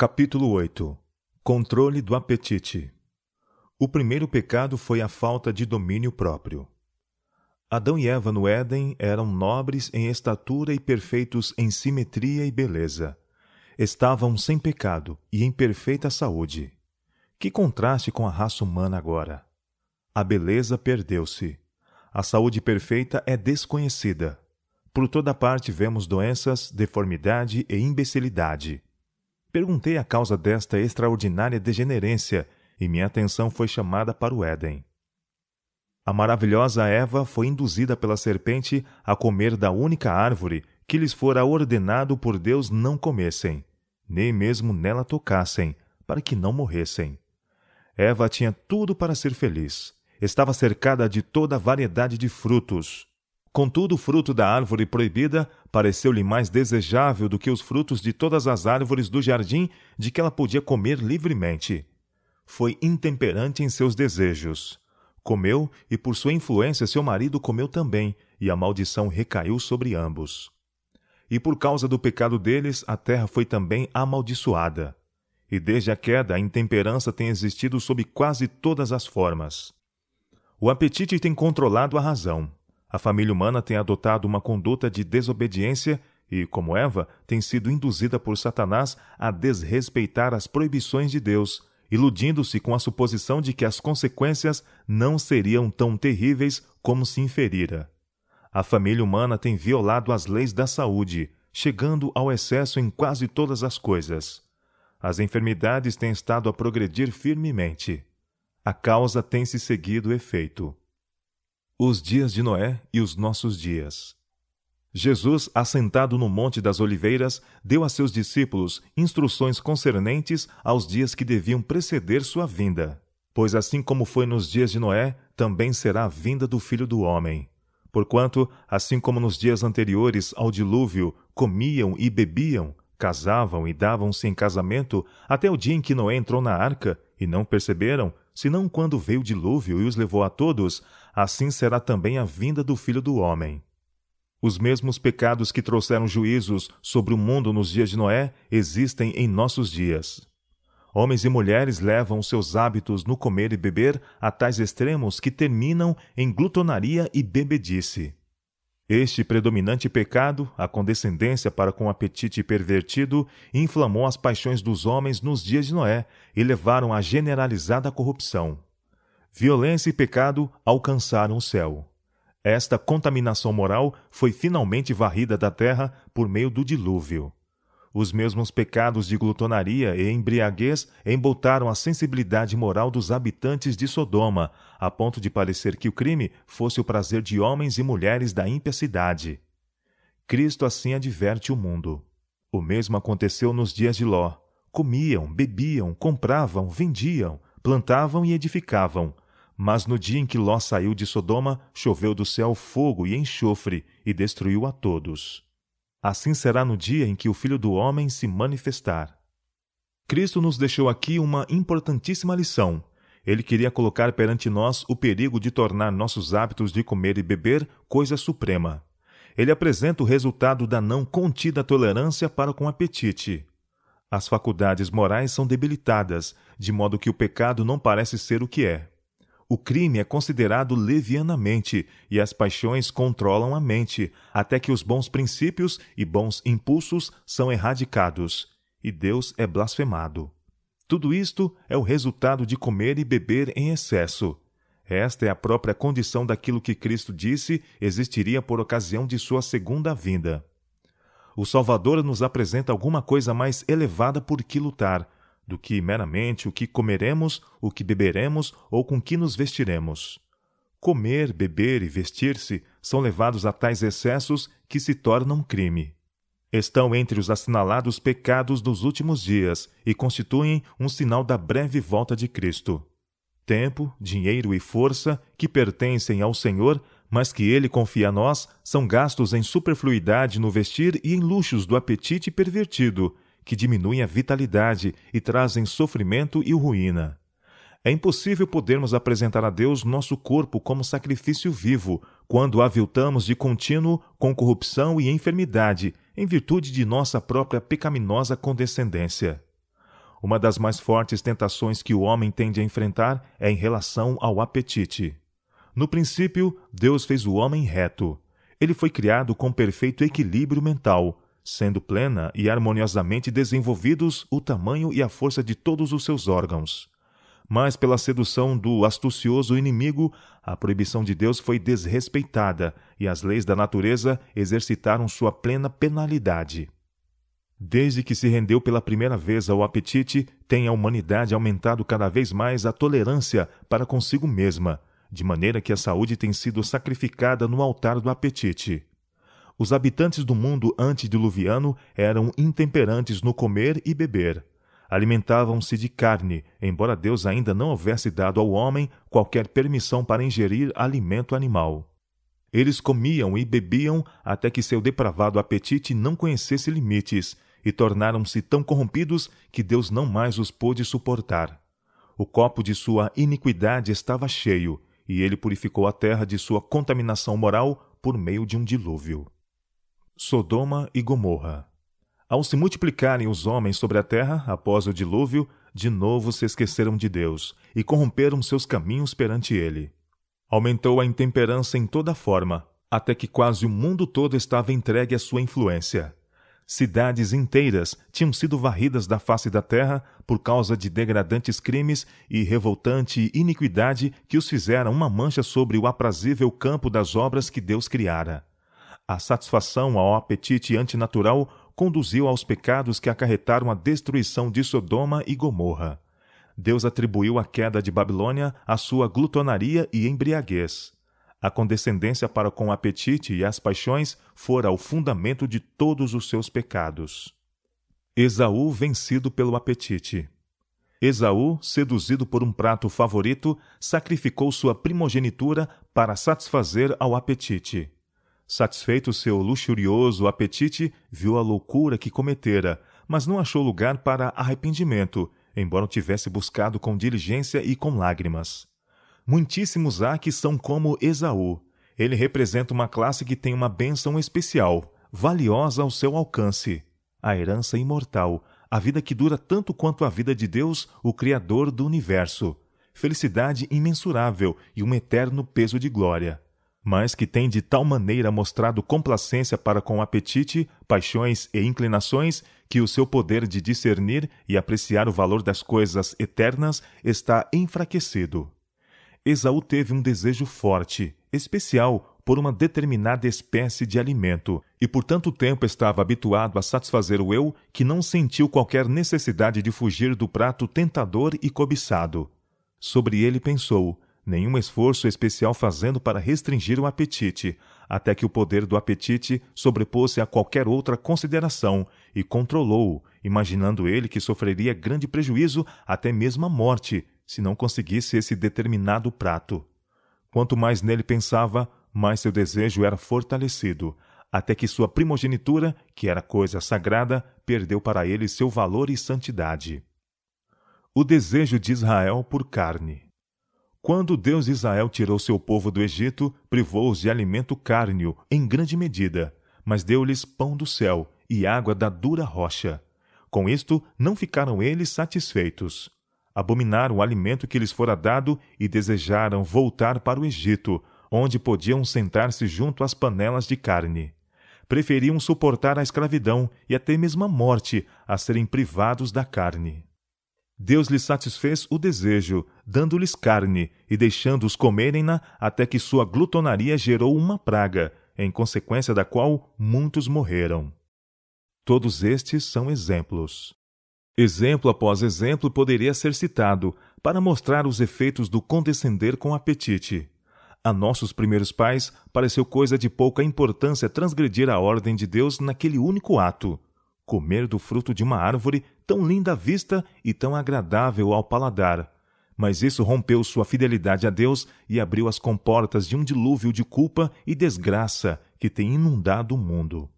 Capítulo 8. Controle do apetite. O primeiro pecado foi a falta de domínio próprio. Adão e Eva no Éden eram nobres em estatura e perfeitos em simetria e beleza. Estavam sem pecado e em perfeita saúde. Que contraste com a raça humana agora! A beleza perdeu-se. A saúde perfeita é desconhecida. Por toda parte vemos doenças, deformidade e imbecilidade. Perguntei a causa desta extraordinária degenerência e minha atenção foi chamada para o Éden. A maravilhosa Eva foi induzida pela serpente a comer da única árvore que lhes fora ordenado por Deus não comessem, nem mesmo nela tocassem, para que não morressem. Eva tinha tudo para ser feliz. Estava cercada de toda a variedade de frutos. Contudo, o fruto da árvore proibida pareceu-lhe mais desejável do que os frutos de todas as árvores do jardim de que ela podia comer livremente. Foi intemperante em seus desejos. Comeu, e por sua influência seu marido comeu também, e a maldição recaiu sobre ambos. E por causa do pecado deles, a terra foi também amaldiçoada. E desde a queda, a intemperança tem existido sob quase todas as formas. O apetite tem controlado a razão. A família humana tem adotado uma conduta de desobediência e, como Eva, tem sido induzida por Satanás a desrespeitar as proibições de Deus, iludindo-se com a suposição de que as consequências não seriam tão terríveis como se inferira. A família humana tem violado as leis da saúde, chegando ao excesso em quase todas as coisas. As enfermidades têm estado a progredir firmemente. A causa tem se seguido o efeito. Os dias de Noé e os nossos dias. Jesus, assentado no Monte das Oliveiras, deu a seus discípulos instruções concernentes aos dias que deviam preceder sua vinda. Pois assim como foi nos dias de Noé, também será a vinda do Filho do Homem. Porquanto, assim como nos dias anteriores ao dilúvio, comiam e bebiam, casavam e davam-se em casamento, até o dia em que Noé entrou na arca, e não perceberam, senão quando veio o dilúvio e os levou a todos, assim será também a vinda do Filho do Homem. Os mesmos pecados que trouxeram juízos sobre o mundo nos dias de Noé existem em nossos dias. Homens e mulheres levam os seus hábitos no comer e beber a tais extremos que terminam em glutonaria e bebedice. Este predominante pecado, a condescendência para com o apetite pervertido, inflamou as paixões dos homens nos dias de Noé e levaram à generalizada corrupção. Violência e pecado alcançaram o céu. Esta contaminação moral foi finalmente varrida da terra por meio do dilúvio. Os mesmos pecados de glutonaria e embriaguez emboltaram a sensibilidade moral dos habitantes de Sodoma, a ponto de parecer que o crime fosse o prazer de homens e mulheres da ímpia cidade. Cristo assim adverte o mundo. O mesmo aconteceu nos dias de Ló. Comiam, bebiam, compravam, vendiam, plantavam e edificavam. Mas no dia em que Ló saiu de Sodoma, choveu do céu fogo e enxofre e destruiu a todos. Assim será no dia em que o Filho do Homem se manifestar. Cristo nos deixou aqui uma importantíssima lição. Ele queria colocar perante nós o perigo de tornar nossos hábitos de comer e beber coisa suprema. Ele apresenta o resultado da não contida tolerância para com o apetite. As faculdades morais são debilitadas, de modo que o pecado não parece ser o que é. O crime é considerado levianamente e as paixões controlam a mente, até que os bons princípios e bons impulsos são erradicados, e Deus é blasfemado. Tudo isto é o resultado de comer e beber em excesso. Esta é a própria condição daquilo que Cristo disse existiria por ocasião de sua segunda vinda. O Salvador nos apresenta alguma coisa mais elevada por que lutar, do que meramente o que comeremos, o que beberemos ou com que nos vestiremos. Comer, beber e vestir-se são levados a tais excessos que se tornam crime. Estão entre os assinalados pecados dos últimos dias e constituem um sinal da breve volta de Cristo. Tempo, dinheiro e força, que pertencem ao Senhor, mas que Ele confia a nós, são gastos em superfluidade no vestir e em luxos do apetite pervertido, que diminuem a vitalidade e trazem sofrimento e ruína. É impossível podermos apresentar a Deus nosso corpo como sacrifício vivo, quando o aviltamos de contínuo com corrupção e enfermidade, em virtude de nossa própria pecaminosa condescendência. Uma das mais fortes tentações que o homem tende a enfrentar é em relação ao apetite. No princípio, Deus fez o homem reto. Ele foi criado com perfeito equilíbrio mental, sendo plena e harmoniosamente desenvolvidos o tamanho e a força de todos os seus órgãos. Mas pela sedução do astucioso inimigo, a proibição de Deus foi desrespeitada e as leis da natureza exercitaram sua plena penalidade. Desde que se rendeu pela primeira vez ao apetite, tem a humanidade aumentado cada vez mais a tolerância para consigo mesma, de maneira que a saúde tem sido sacrificada no altar do apetite. Os habitantes do mundo antediluviano eram intemperantes no comer e beber. Alimentavam-se de carne, embora Deus ainda não houvesse dado ao homem qualquer permissão para ingerir alimento animal. Eles comiam e bebiam até que seu depravado apetite não conhecesse limites, e tornaram-se tão corrompidos que Deus não mais os pôde suportar. O copo de sua iniquidade estava cheio, e ele purificou a terra de sua contaminação moral por meio de um dilúvio. Sodoma e Gomorra. Ao se multiplicarem os homens sobre a terra após o dilúvio, de novo se esqueceram de Deus e corromperam seus caminhos perante ele. Aumentou a intemperança em toda forma, até que quase o mundo todo estava entregue à sua influência. Cidades inteiras tinham sido varridas da face da terra por causa de degradantes crimes e revoltante iniquidade que os fizeram uma mancha sobre o aprazível campo das obras que Deus criara. A satisfação ao apetite antinatural conduziu aos pecados que acarretaram a destruição de Sodoma e Gomorra. Deus atribuiu a queda de Babilônia à sua glutonaria e embriaguez. A condescendência para com o apetite e as paixões fora o fundamento de todos os seus pecados. Esaú vencido pelo apetite. Esaú, seduzido por um prato favorito, sacrificou sua primogenitura para satisfazer ao apetite. Satisfeito seu luxurioso apetite, viu a loucura que cometera, mas não achou lugar para arrependimento, embora o tivesse buscado com diligência e com lágrimas. Muitíssimos há que são como Esaú. Ele representa uma classe que tem uma bênção especial, valiosa ao seu alcance: a herança imortal, a vida que dura tanto quanto a vida de Deus, o Criador do universo, felicidade imensurável e um eterno peso de glória. Mas que tem de tal maneira mostrado complacência para com o apetite, paixões e inclinações, que o seu poder de discernir e apreciar o valor das coisas eternas está enfraquecido. Esaú teve um desejo forte, especial, por uma determinada espécie de alimento, e por tanto tempo estava habituado a satisfazer o eu, que não sentiu qualquer necessidade de fugir do prato tentador e cobiçado. Sobre ele pensou, nenhum esforço especial fazendo para restringir o apetite, até que o poder do apetite sobrepôs-se a qualquer outra consideração e controlou-o, imaginando ele que sofreria grande prejuízo, até mesmo a morte, se não conseguisse esse determinado prato. Quanto mais nele pensava, mais seu desejo era fortalecido, até que sua primogenitura, que era coisa sagrada, perdeu para ele seu valor e santidade. O desejo de Israel por carne. Quando Deus de Israel tirou seu povo do Egito, privou-os de alimento cárneo, em grande medida, mas deu-lhes pão do céu e água da dura rocha. Com isto, não ficaram eles satisfeitos. Abominaram o alimento que lhes fora dado e desejaram voltar para o Egito, onde podiam sentar-se junto às panelas de carne. Preferiam suportar a escravidão e até mesmo a morte a serem privados da carne. Deus lhes satisfez o desejo, dando-lhes carne e deixando-os comerem-na até que sua glutonaria gerou uma praga, em consequência da qual muitos morreram. Todos estes são exemplos. Exemplo após exemplo poderia ser citado para mostrar os efeitos do condescender com apetite. A nossos primeiros pais pareceu coisa de pouca importância transgredir a ordem de Deus naquele único ato: comer do fruto de uma árvore tão linda à vista e tão agradável ao paladar. Mas isso rompeu sua fidelidade a Deus e abriu as comportas de um dilúvio de culpa e desgraça que tem inundado o mundo.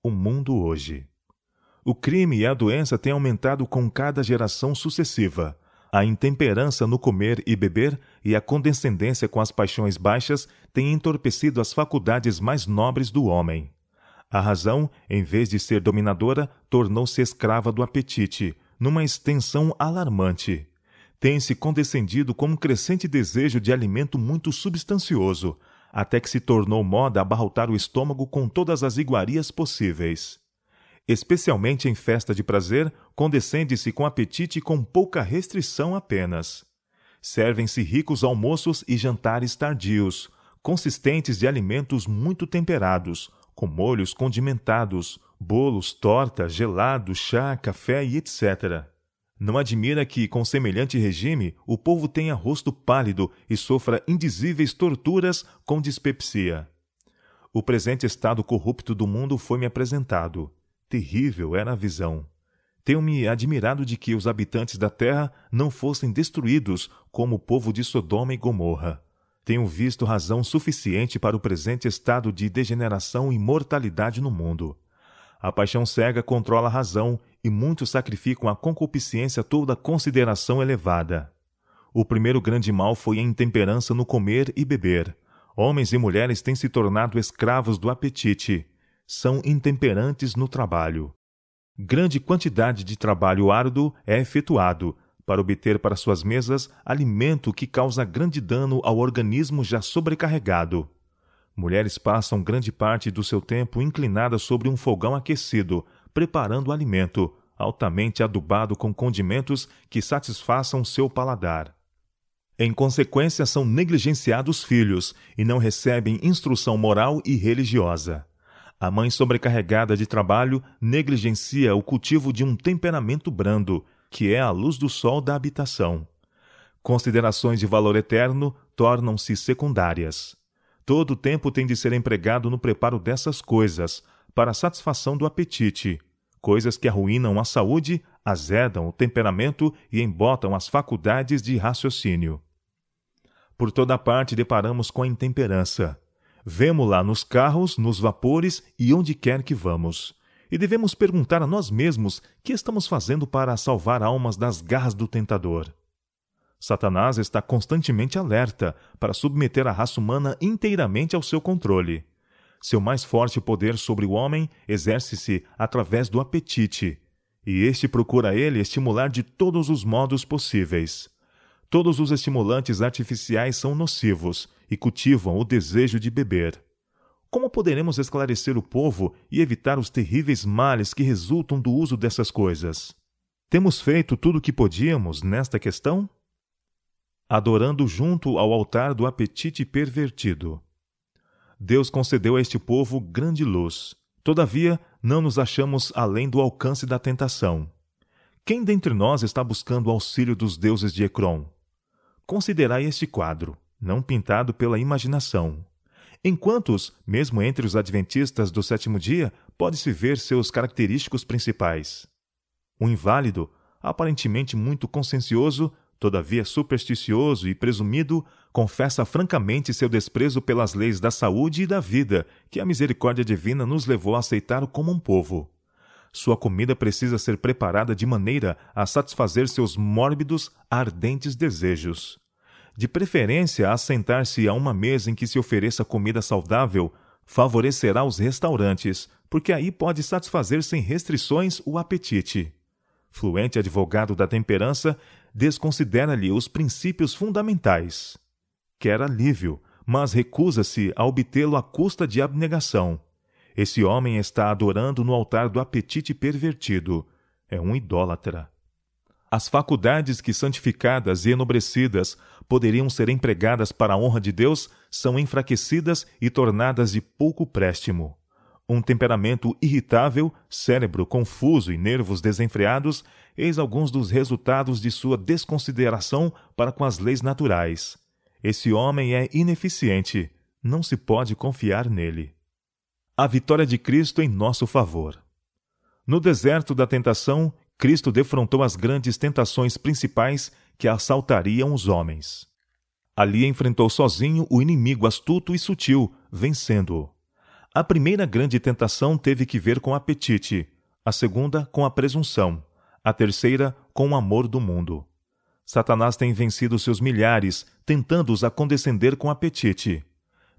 O mundo hoje. O crime e a doença têm aumentado com cada geração sucessiva. A intemperança no comer e beber e a condescendência com as paixões baixas têm entorpecido as faculdades mais nobres do homem. A razão, em vez de ser dominadora, tornou-se escrava do apetite, numa extensão alarmante. Tem-se condescendido com um crescente desejo de alimento muito substancioso, até que se tornou moda abarrotar o estômago com todas as iguarias possíveis. Especialmente em festa de prazer, condescende-se com apetite e com pouca restrição apenas. Servem-se ricos almoços e jantares tardios, consistentes de alimentos muito temperados, com molhos condimentados, bolos, torta, gelado, chá, café e etc. Não admira que, com semelhante regime, o povo tenha rosto pálido e sofra indizíveis torturas com dispepsia. O presente estado corrupto do mundo foi-me apresentado. Terrível era a visão. Tenho-me admirado de que os habitantes da terra não fossem destruídos como o povo de Sodoma e Gomorra. Tenho visto razão suficiente para o presente estado de degeneração e mortalidade no mundo. A paixão cega controla a razão e muitos sacrificam à concupiscência toda a consideração elevada. O primeiro grande mal foi a intemperança no comer e beber. Homens e mulheres têm se tornado escravos do apetite. São intemperantes no trabalho. Grande quantidade de trabalho árduo é efetuado para obter para suas mesas alimento que causa grande dano ao organismo já sobrecarregado. Mulheres passam grande parte do seu tempo inclinadas sobre um fogão aquecido, preparando alimento, altamente adubado com condimentos que satisfaçam seu paladar. Em consequência, são negligenciados filhos e não recebem instrução moral e religiosa. A mãe sobrecarregada de trabalho negligencia o cultivo de um temperamento brando, que é a luz do sol da habitação. Considerações de valor eterno tornam-se secundárias. Todo o tempo tem de ser empregado no preparo dessas coisas, para a satisfação do apetite, coisas que arruinam a saúde, azedam o temperamento e embotam as faculdades de raciocínio. Por toda parte deparamos com a intemperança. Vemo-la nos carros, nos vapores e onde quer que vamos. E devemos perguntar a nós mesmos que estamos fazendo para salvar almas das garras do tentador. Satanás está constantemente alerta para submeter a raça humana inteiramente ao seu controle. Seu mais forte poder sobre o homem exerce-se através do apetite, e este procura ele estimular de todos os modos possíveis. Todos os estimulantes artificiais são nocivos e cultivam o desejo de beber. Como poderemos esclarecer o povo e evitar os terríveis males que resultam do uso dessas coisas? Temos feito tudo o que podíamos nesta questão? Adorando junto ao altar do apetite pervertido. Deus concedeu a este povo grande luz. Todavia, não nos achamos além do alcance da tentação. Quem dentre nós está buscando o auxílio dos deuses de Ecrom? Considerai este quadro, não pintado pela imaginação. Em quantos, mesmo entre os adventistas do sétimo dia, pode-se ver seus característicos principais? Um inválido, aparentemente muito consciencioso, todavia supersticioso e presumido, confessa francamente seu desprezo pelas leis da saúde e da vida que a misericórdia divina nos levou a aceitar como um povo. Sua comida precisa ser preparada de maneira a satisfazer seus mórbidos, ardentes desejos. De preferência, assentar-se a uma mesa em que se ofereça comida saudável favorecerá os restaurantes, porque aí pode satisfazer sem restrições o apetite. Fluente advogado da temperança, desconsidera-lhe os princípios fundamentais. Quer alívio, mas recusa-se a obtê-lo à custa de abnegação. Esse homem está adorando no altar do apetite pervertido. É um idólatra. As faculdades que, santificadas e enobrecidas, poderiam ser empregadas para a honra de Deus, são enfraquecidas e tornadas de pouco préstimo. Um temperamento irritável, cérebro confuso e nervos desenfreados, eis alguns dos resultados de sua desconsideração para com as leis naturais. Esse homem é ineficiente, não se pode confiar nele. A vitória de Cristo em nosso favor. No deserto da tentação, Cristo defrontou as grandes tentações principais que assaltariam os homens. Ali enfrentou sozinho o inimigo astuto e sutil, vencendo-o. A primeira grande tentação teve que ver com o apetite, a segunda com a presunção, a terceira com o amor do mundo. Satanás tem vencido seus milhares, tentando-os a condescender com apetite.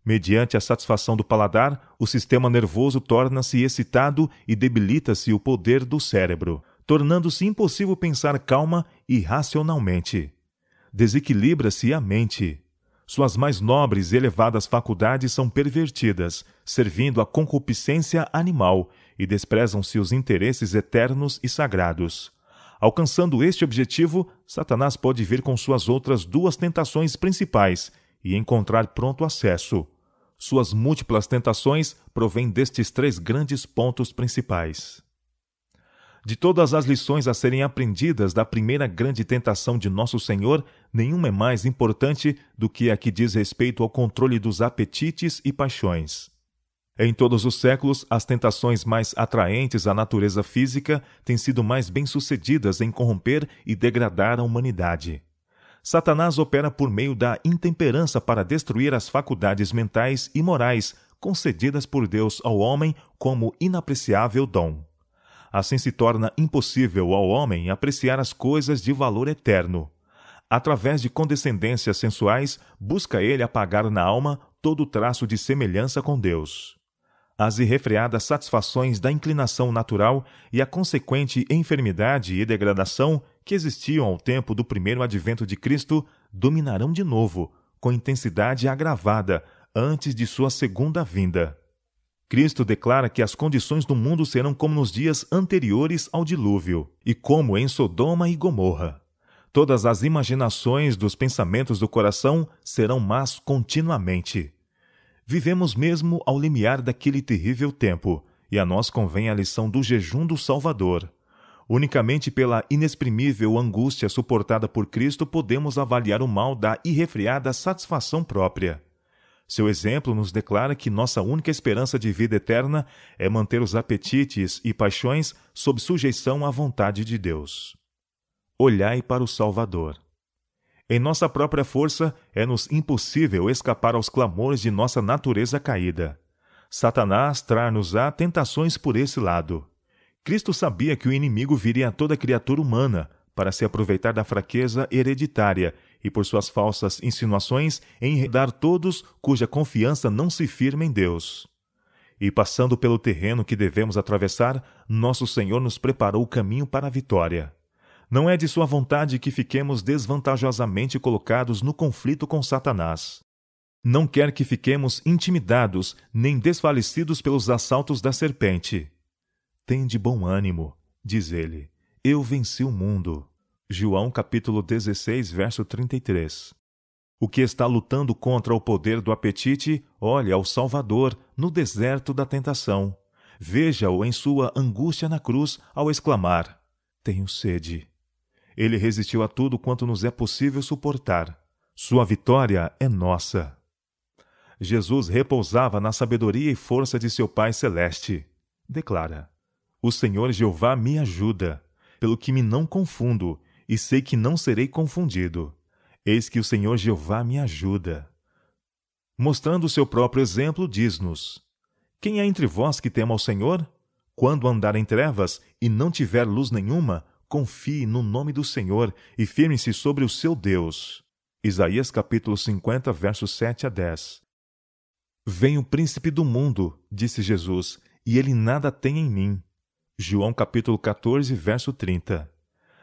Mediante a satisfação do paladar, o sistema nervoso torna-se excitado e debilita-se o poder do cérebro. tornando-se impossível pensar calma e racionalmente. Desequilibra-se a mente. Suas mais nobres e elevadas faculdades são pervertidas, servindo à concupiscência animal, e desprezam-se os interesses eternos e sagrados. Alcançando este objetivo, Satanás pode vir com suas outras duas tentações principais e encontrar pronto acesso. Suas múltiplas tentações provêm destes três grandes pontos principais. De todas as lições a serem aprendidas da primeira grande tentação de Nosso Senhor, nenhuma é mais importante do que a que diz respeito ao controle dos apetites e paixões. Em todos os séculos, as tentações mais atraentes à natureza física têm sido mais bem-sucedidas em corromper e degradar a humanidade. Satanás opera por meio da intemperança para destruir as faculdades mentais e morais concedidas por Deus ao homem como inapreciável dom. Assim se torna impossível ao homem apreciar as coisas de valor eterno. Através de condescendências sensuais, busca ele apagar na alma todo traço de semelhança com Deus. As irrefreadas satisfações da inclinação natural e a consequente enfermidade e degradação que existiam ao tempo do primeiro advento de Cristo dominarão de novo, com intensidade agravada, antes de sua segunda vinda. Cristo declara que as condições do mundo serão como nos dias anteriores ao dilúvio, e como em Sodoma e Gomorra. Todas as imaginações dos pensamentos do coração serão más continuamente. Vivemos mesmo ao limiar daquele terrível tempo, e a nós convém a lição do jejum do Salvador. Unicamente pela inexprimível angústia suportada por Cristo podemos avaliar o mal da irrefreada satisfação própria. Seu exemplo nos declara que nossa única esperança de vida eterna é manter os apetites e paixões sob sujeição à vontade de Deus. Olhai para o Salvador. Em nossa própria força, é-nos impossível escapar aos clamores de nossa natureza caída. Satanás traz-nos-á tentações por esse lado. Cristo sabia que o inimigo viria a toda criatura humana para se aproveitar da fraqueza hereditária e, por suas falsas insinuações, enredar todos cuja confiança não se firma em Deus. E, passando pelo terreno que devemos atravessar, nosso Senhor nos preparou o caminho para a vitória. Não é de sua vontade que fiquemos desvantajosamente colocados no conflito com Satanás. Não quer que fiquemos intimidados nem desfalecidos pelos assaltos da serpente. Tende bom ânimo, diz ele, eu venci o mundo. João capítulo 16, verso 33. O que está lutando contra o poder do apetite, olha ao Salvador no deserto da tentação. Veja-o em sua angústia na cruz ao exclamar, tenho sede. Ele resistiu a tudo quanto nos é possível suportar. Sua vitória é nossa. Jesus repousava na sabedoria e força de seu Pai Celeste. Declara, o Senhor Jeová me ajuda, pelo que me não confundo, e sei que não serei confundido. Eis que o Senhor Jeová me ajuda. Mostrando o seu próprio exemplo, diz-nos, quem há entre vós que tema ao Senhor? Quando andar em trevas e não tiver luz nenhuma, confie no nome do Senhor e firme-se sobre o seu Deus. Isaías capítulo 50, versos 7 a 10. Vem o príncipe do mundo, disse Jesus, e ele nada tem em mim. João capítulo 14, verso 30.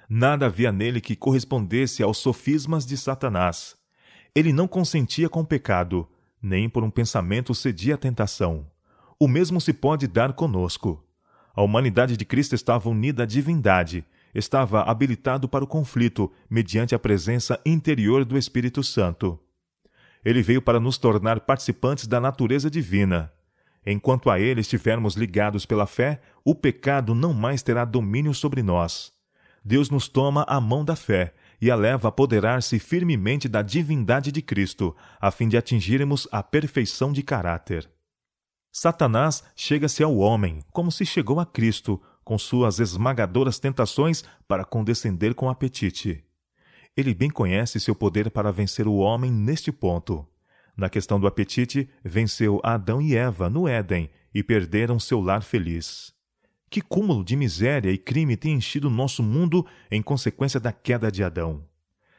Nada havia nele que correspondesse aos sofismas de Satanás. Ele não consentia com o pecado, nem por um pensamento cedia à tentação. O mesmo se pode dar conosco. A humanidade de Cristo estava unida à divindade, estava habilitado para o conflito, mediante a presença interior do Espírito Santo. Ele veio para nos tornar participantes da natureza divina. Enquanto a ele estivermos ligados pela fé, o pecado não mais terá domínio sobre nós. Deus nos toma a mão da fé e a leva a apoderar-se firmemente da divindade de Cristo, a fim de atingirmos a perfeição de caráter. Satanás chega-se ao homem, como se chegou a Cristo, com suas esmagadoras tentações para condescender com o apetite. Ele bem conhece seu poder para vencer o homem neste ponto. Na questão do apetite, venceu Adão e Eva no Éden e perderam seu lar feliz. Que cúmulo de miséria e crime tem enchido nosso mundo em consequência da queda de Adão.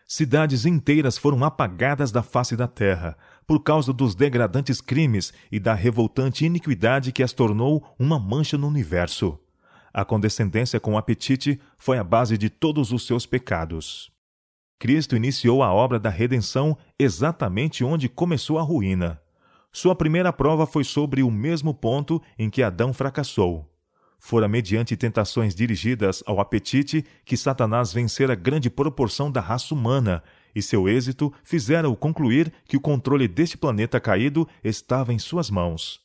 Cidades inteiras foram apagadas da face da terra, por causa dos degradantes crimes e da revoltante iniquidade que as tornou uma mancha no universo. A condescendência com o apetite foi a base de todos os seus pecados. Cristo iniciou a obra da redenção exatamente onde começou a ruína. Sua primeira prova foi sobre o mesmo ponto em que Adão fracassou. Fora mediante tentações dirigidas ao apetite que Satanás vencera grande proporção da raça humana, e seu êxito fizera-o concluir que o controle deste planeta caído estava em suas mãos.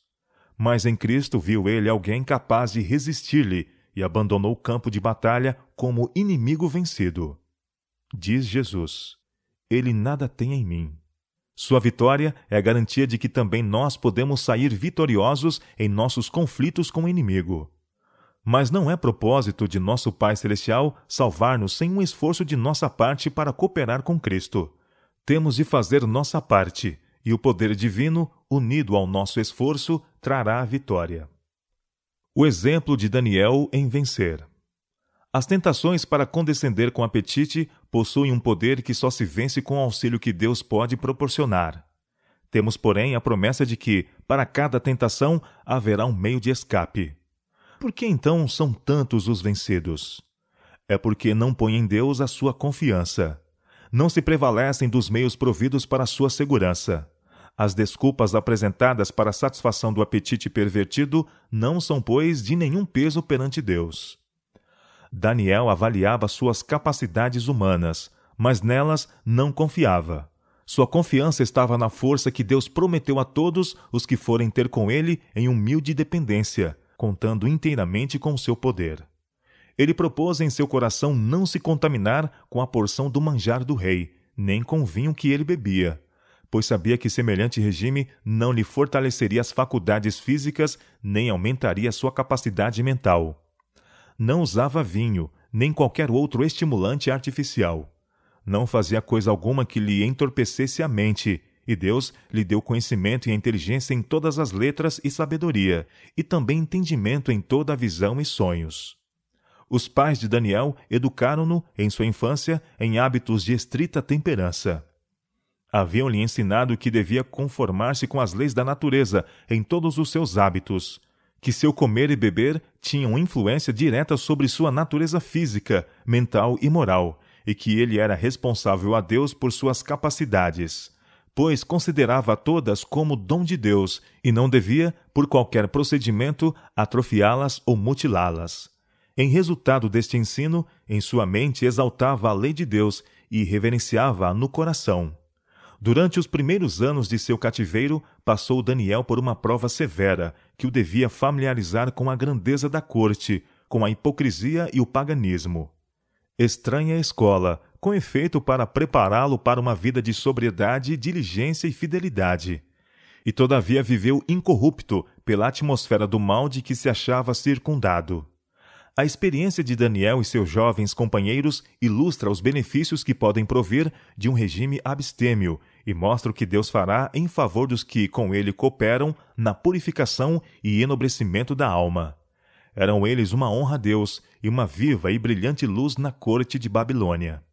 Mas em Cristo viu ele alguém capaz de resistir-lhe e abandonou o campo de batalha como inimigo vencido. Diz Jesus: Ele nada tem em mim. Sua vitória é a garantia de que também nós podemos sair vitoriosos em nossos conflitos com o inimigo. Mas não é propósito de nosso Pai Celestial salvar-nos sem um esforço de nossa parte para cooperar com Cristo. Temos de fazer nossa parte, e o poder divino, unido ao nosso esforço, trará a vitória. O exemplo de Daniel em vencer. As tentações para condescender com apetite possuem um poder que só se vence com o auxílio que Deus pode proporcionar. Temos, porém, a promessa de que, para cada tentação, haverá um meio de escape. Por que então são tantos os vencidos? É porque não põem em Deus a sua confiança. Não se prevalecem dos meios providos para a sua segurança. As desculpas apresentadas para a satisfação do apetite pervertido não são, pois, de nenhum peso perante Deus. Daniel avaliava suas capacidades humanas, mas nelas não confiava. Sua confiança estava na força que Deus prometeu a todos os que forem ter com ele em humilde dependência, contando inteiramente com o seu poder. Ele propôs em seu coração não se contaminar com a porção do manjar do rei, nem com o vinho que ele bebia, pois sabia que semelhante regime não lhe fortaleceria as faculdades físicas, nem aumentaria sua capacidade mental. Não usava vinho, nem qualquer outro estimulante artificial. Não fazia coisa alguma que lhe entorpecesse a mente, e Deus lhe deu conhecimento e inteligência em todas as letras e sabedoria, e também entendimento em toda a visão e sonhos. Os pais de Daniel educaram-no, em sua infância, em hábitos de estrita temperança. Haviam-lhe ensinado que devia conformar-se com as leis da natureza em todos os seus hábitos, que seu comer e beber tinham influência direta sobre sua natureza física, mental e moral, e que ele era responsável a Deus por suas capacidades, pois considerava todas como dom de Deus e não devia, por qualquer procedimento, atrofiá-las ou mutilá-las. Em resultado deste ensino, em sua mente exaltava a lei de Deus e reverenciava-a no coração. Durante os primeiros anos de seu cativeiro, passou Daniel por uma prova severa, que o devia familiarizar com a grandeza da corte, com a hipocrisia e o paganismo. Estranha escola, com efeito para prepará-lo para uma vida de sobriedade, diligência e fidelidade. E todavia viveu incorrupto pela atmosfera do mal de que se achava circundado. A experiência de Daniel e seus jovens companheiros ilustra os benefícios que podem provir de um regime abstêmio e mostra o que Deus fará em favor dos que com ele cooperam na purificação e enobrecimento da alma. Eram eles uma honra a Deus e uma viva e brilhante luz na corte de Babilônia.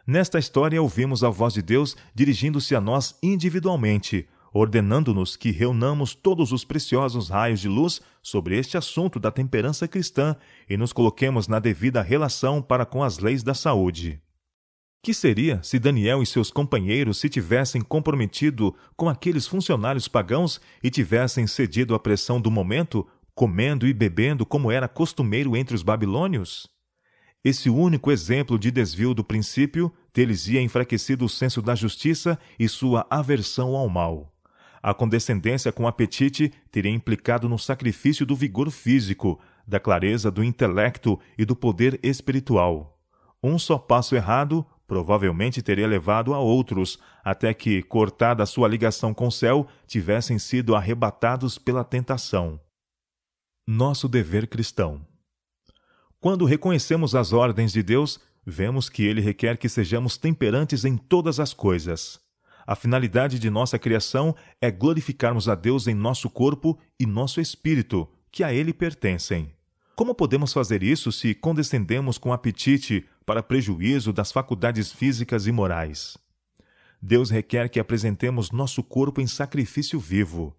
Nesta história ouvimos a voz de Deus dirigindo-se a nós individualmente, ordenando-nos que reunamos todos os preciosos raios de luz sobre este assunto da temperança cristã e nos coloquemos na devida relação para com as leis da saúde. Que seria se Daniel e seus companheiros se tivessem comprometido com aqueles funcionários pagãos e tivessem cedido à pressão do momento, comendo e bebendo como era costumeiro entre os babilônios? Esse único exemplo de desvio do princípio ter-lhes-ia enfraquecido o senso da justiça e sua aversão ao mal. A condescendência com o apetite teria implicado no sacrifício do vigor físico, da clareza do intelecto e do poder espiritual. Um só passo errado provavelmente teria levado a outros, até que, cortada a sua ligação com o céu, tivessem sido arrebatados pela tentação. Nosso dever cristão. Quando reconhecemos as ordens de Deus, vemos que Ele requer que sejamos temperantes em todas as coisas. A finalidade de nossa criação é glorificarmos a Deus em nosso corpo e nosso espírito, que a Ele pertencem. Como podemos fazer isso se condescendemos com apetite para prejuízo das faculdades físicas e morais? Deus requer que apresentemos nosso corpo em sacrifício vivo.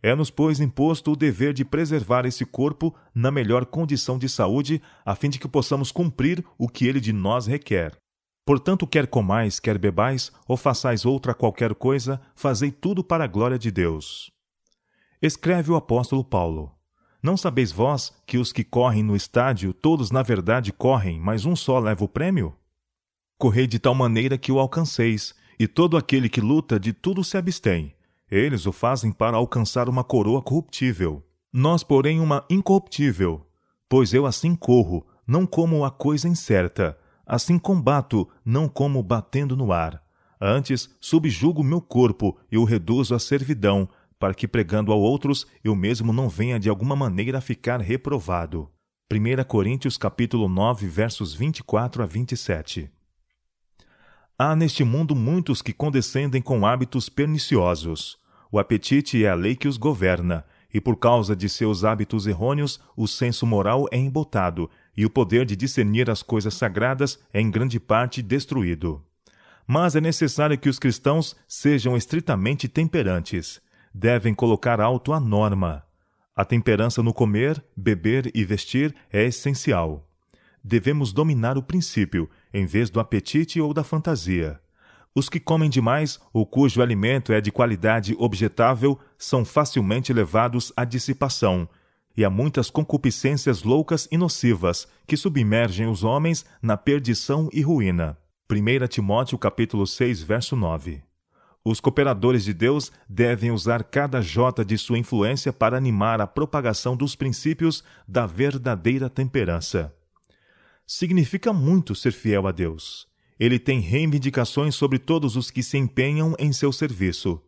É-nos, pois, imposto o dever de preservar esse corpo na melhor condição de saúde, a fim de que possamos cumprir o que ele de nós requer. Portanto, quer comais, quer bebais, ou façais outra qualquer coisa, fazei tudo para a glória de Deus. Escreve o apóstolo Paulo: Não sabeis vós que os que correm no estádio, todos na verdade correm, mas um só leva o prêmio? Correi de tal maneira que o alcanceis, e todo aquele que luta de tudo se abstém. Eles o fazem para alcançar uma coroa corruptível. Nós, porém, uma incorruptível. Pois eu assim corro, não como a coisa incerta. Assim combato, não como batendo no ar. Antes, subjugo meu corpo e o reduzo à servidão, para que, pregando a outros, eu mesmo não venha de alguma maneira a ficar reprovado. 1 Coríntios capítulo 9, versos 24 a 27. Há neste mundo muitos que condescendem com hábitos perniciosos. O apetite é a lei que os governa, e por causa de seus hábitos errôneos, o senso moral é embotado, e o poder de discernir as coisas sagradas é em grande parte destruído. Mas é necessário que os cristãos sejam estritamente temperantes. Devem colocar alto a norma. A temperança no comer, beber e vestir é essencial. Devemos dominar o princípio, em vez do apetite ou da fantasia. Os que comem demais, ou cujo alimento é de qualidade objetável, são facilmente levados à dissipação, e há muitas concupiscências loucas e nocivas, que submergem os homens na perdição e ruína. 1 Timóteo capítulo 6, verso 9. Os cooperadores de Deus devem usar cada jota de sua influência para animar a propagação dos princípios da verdadeira temperança. Significa muito ser fiel a Deus. Ele tem reivindicações sobre todos os que se empenham em seu serviço.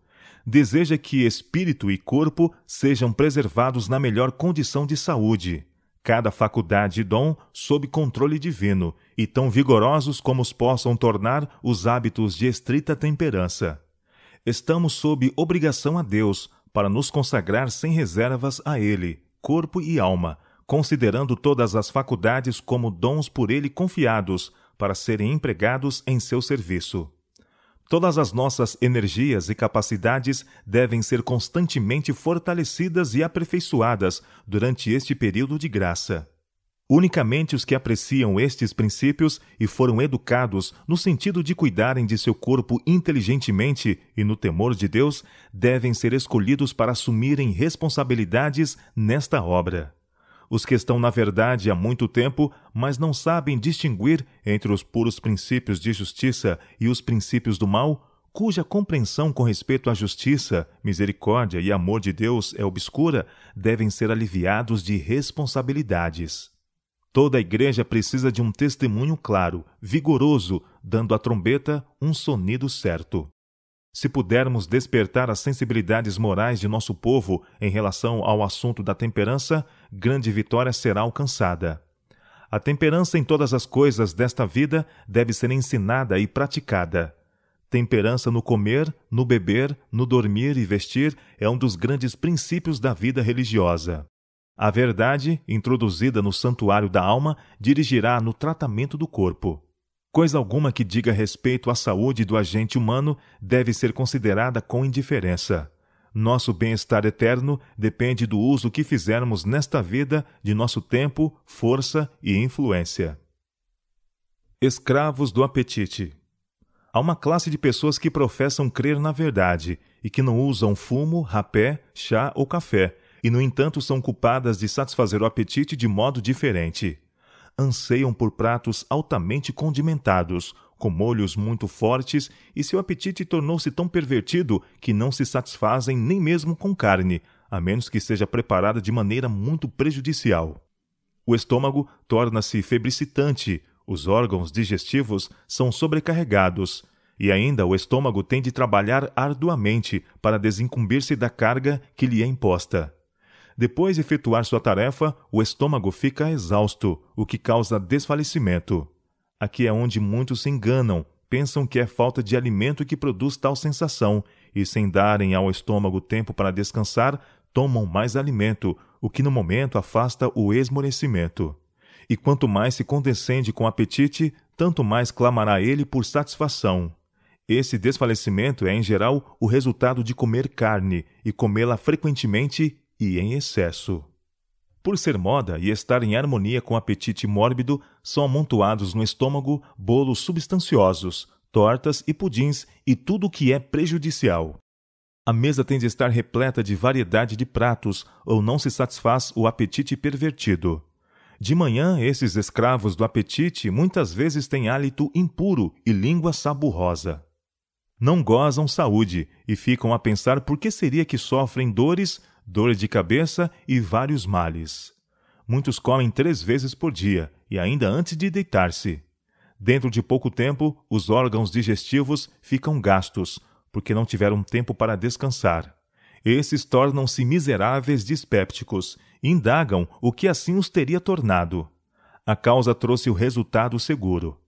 Deseja que espírito e corpo sejam preservados na melhor condição de saúde, cada faculdade e dom sob controle divino, e tão vigorosos como os possam tornar os hábitos de estrita temperança. Estamos sob obrigação a Deus para nos consagrar sem reservas a Ele, corpo e alma, considerando todas as faculdades como dons por Ele confiados para serem empregados em seu serviço. Todas as nossas energias e capacidades devem ser constantemente fortalecidas e aperfeiçoadas durante este período de graça. Unicamente os que apreciam estes princípios e foram educados no sentido de cuidarem de seu corpo inteligentemente e no temor de Deus, devem ser escolhidos para assumirem responsabilidades nesta obra. Os que estão na verdade há muito tempo, mas não sabem distinguir entre os puros princípios de justiça e os princípios do mal, cuja compreensão com respeito à justiça, misericórdia e amor de Deus é obscura, devem ser aliviados de responsabilidades. Toda a igreja precisa de um testemunho claro, vigoroso, dando à trombeta um sonido certo. Se pudermos despertar as sensibilidades morais de nosso povo em relação ao assunto da temperança, grande vitória será alcançada. A temperança em todas as coisas desta vida deve ser ensinada e praticada. Temperança no comer, no beber, no dormir e vestir é um dos grandes princípios da vida religiosa. A verdade, introduzida no santuário da alma, dirigirá no tratamento do corpo. Coisa alguma que diga respeito à saúde do agente humano deve ser considerada com indiferença. Nosso bem-estar eterno depende do uso que fizermos nesta vida de nosso tempo, força e influência. Escravos do apetite. Há uma classe de pessoas que professam crer na verdade e que não usam fumo, rapé, chá ou café, e no entanto são culpadas de satisfazer o apetite de modo diferente. Anseiam por pratos altamente condimentados, com molhos muito fortes, e seu apetite tornou-se tão pervertido que não se satisfazem nem mesmo com carne, a menos que seja preparada de maneira muito prejudicial. O estômago torna-se febricitante, os órgãos digestivos são sobrecarregados, e ainda o estômago tem de trabalhar arduamente para desincumbir-se da carga que lhe é imposta. Depois de efetuar sua tarefa, o estômago fica exausto, o que causa desfalecimento. Aqui é onde muitos se enganam, pensam que é falta de alimento que produz tal sensação, e sem darem ao estômago tempo para descansar, tomam mais alimento, o que no momento afasta o esmorecimento. E quanto mais se condescende com o apetite, tanto mais clamará ele por satisfação. Esse desfalecimento é, em geral, o resultado de comer carne e comê-la frequentemente e em excesso. Por ser moda e estar em harmonia com o apetite mórbido, são amontoados no estômago bolos substanciosos, tortas e pudins e tudo o que é prejudicial. A mesa tem de estar repleta de variedade de pratos ou não se satisfaz o apetite pervertido. De manhã, esses escravos do apetite muitas vezes têm hálito impuro e língua saburrosa. Não gozam saúde e ficam a pensar por que seria que sofrem dores, dor de cabeça e vários males. Muitos comem 3 vezes por dia e ainda antes de deitar-se. Dentro de pouco tempo, os órgãos digestivos ficam gastos, porque não tiveram tempo para descansar. Esses tornam-se miseráveis dispépticos e indagam o que assim os teria tornado. A causa trouxe o resultado seguro.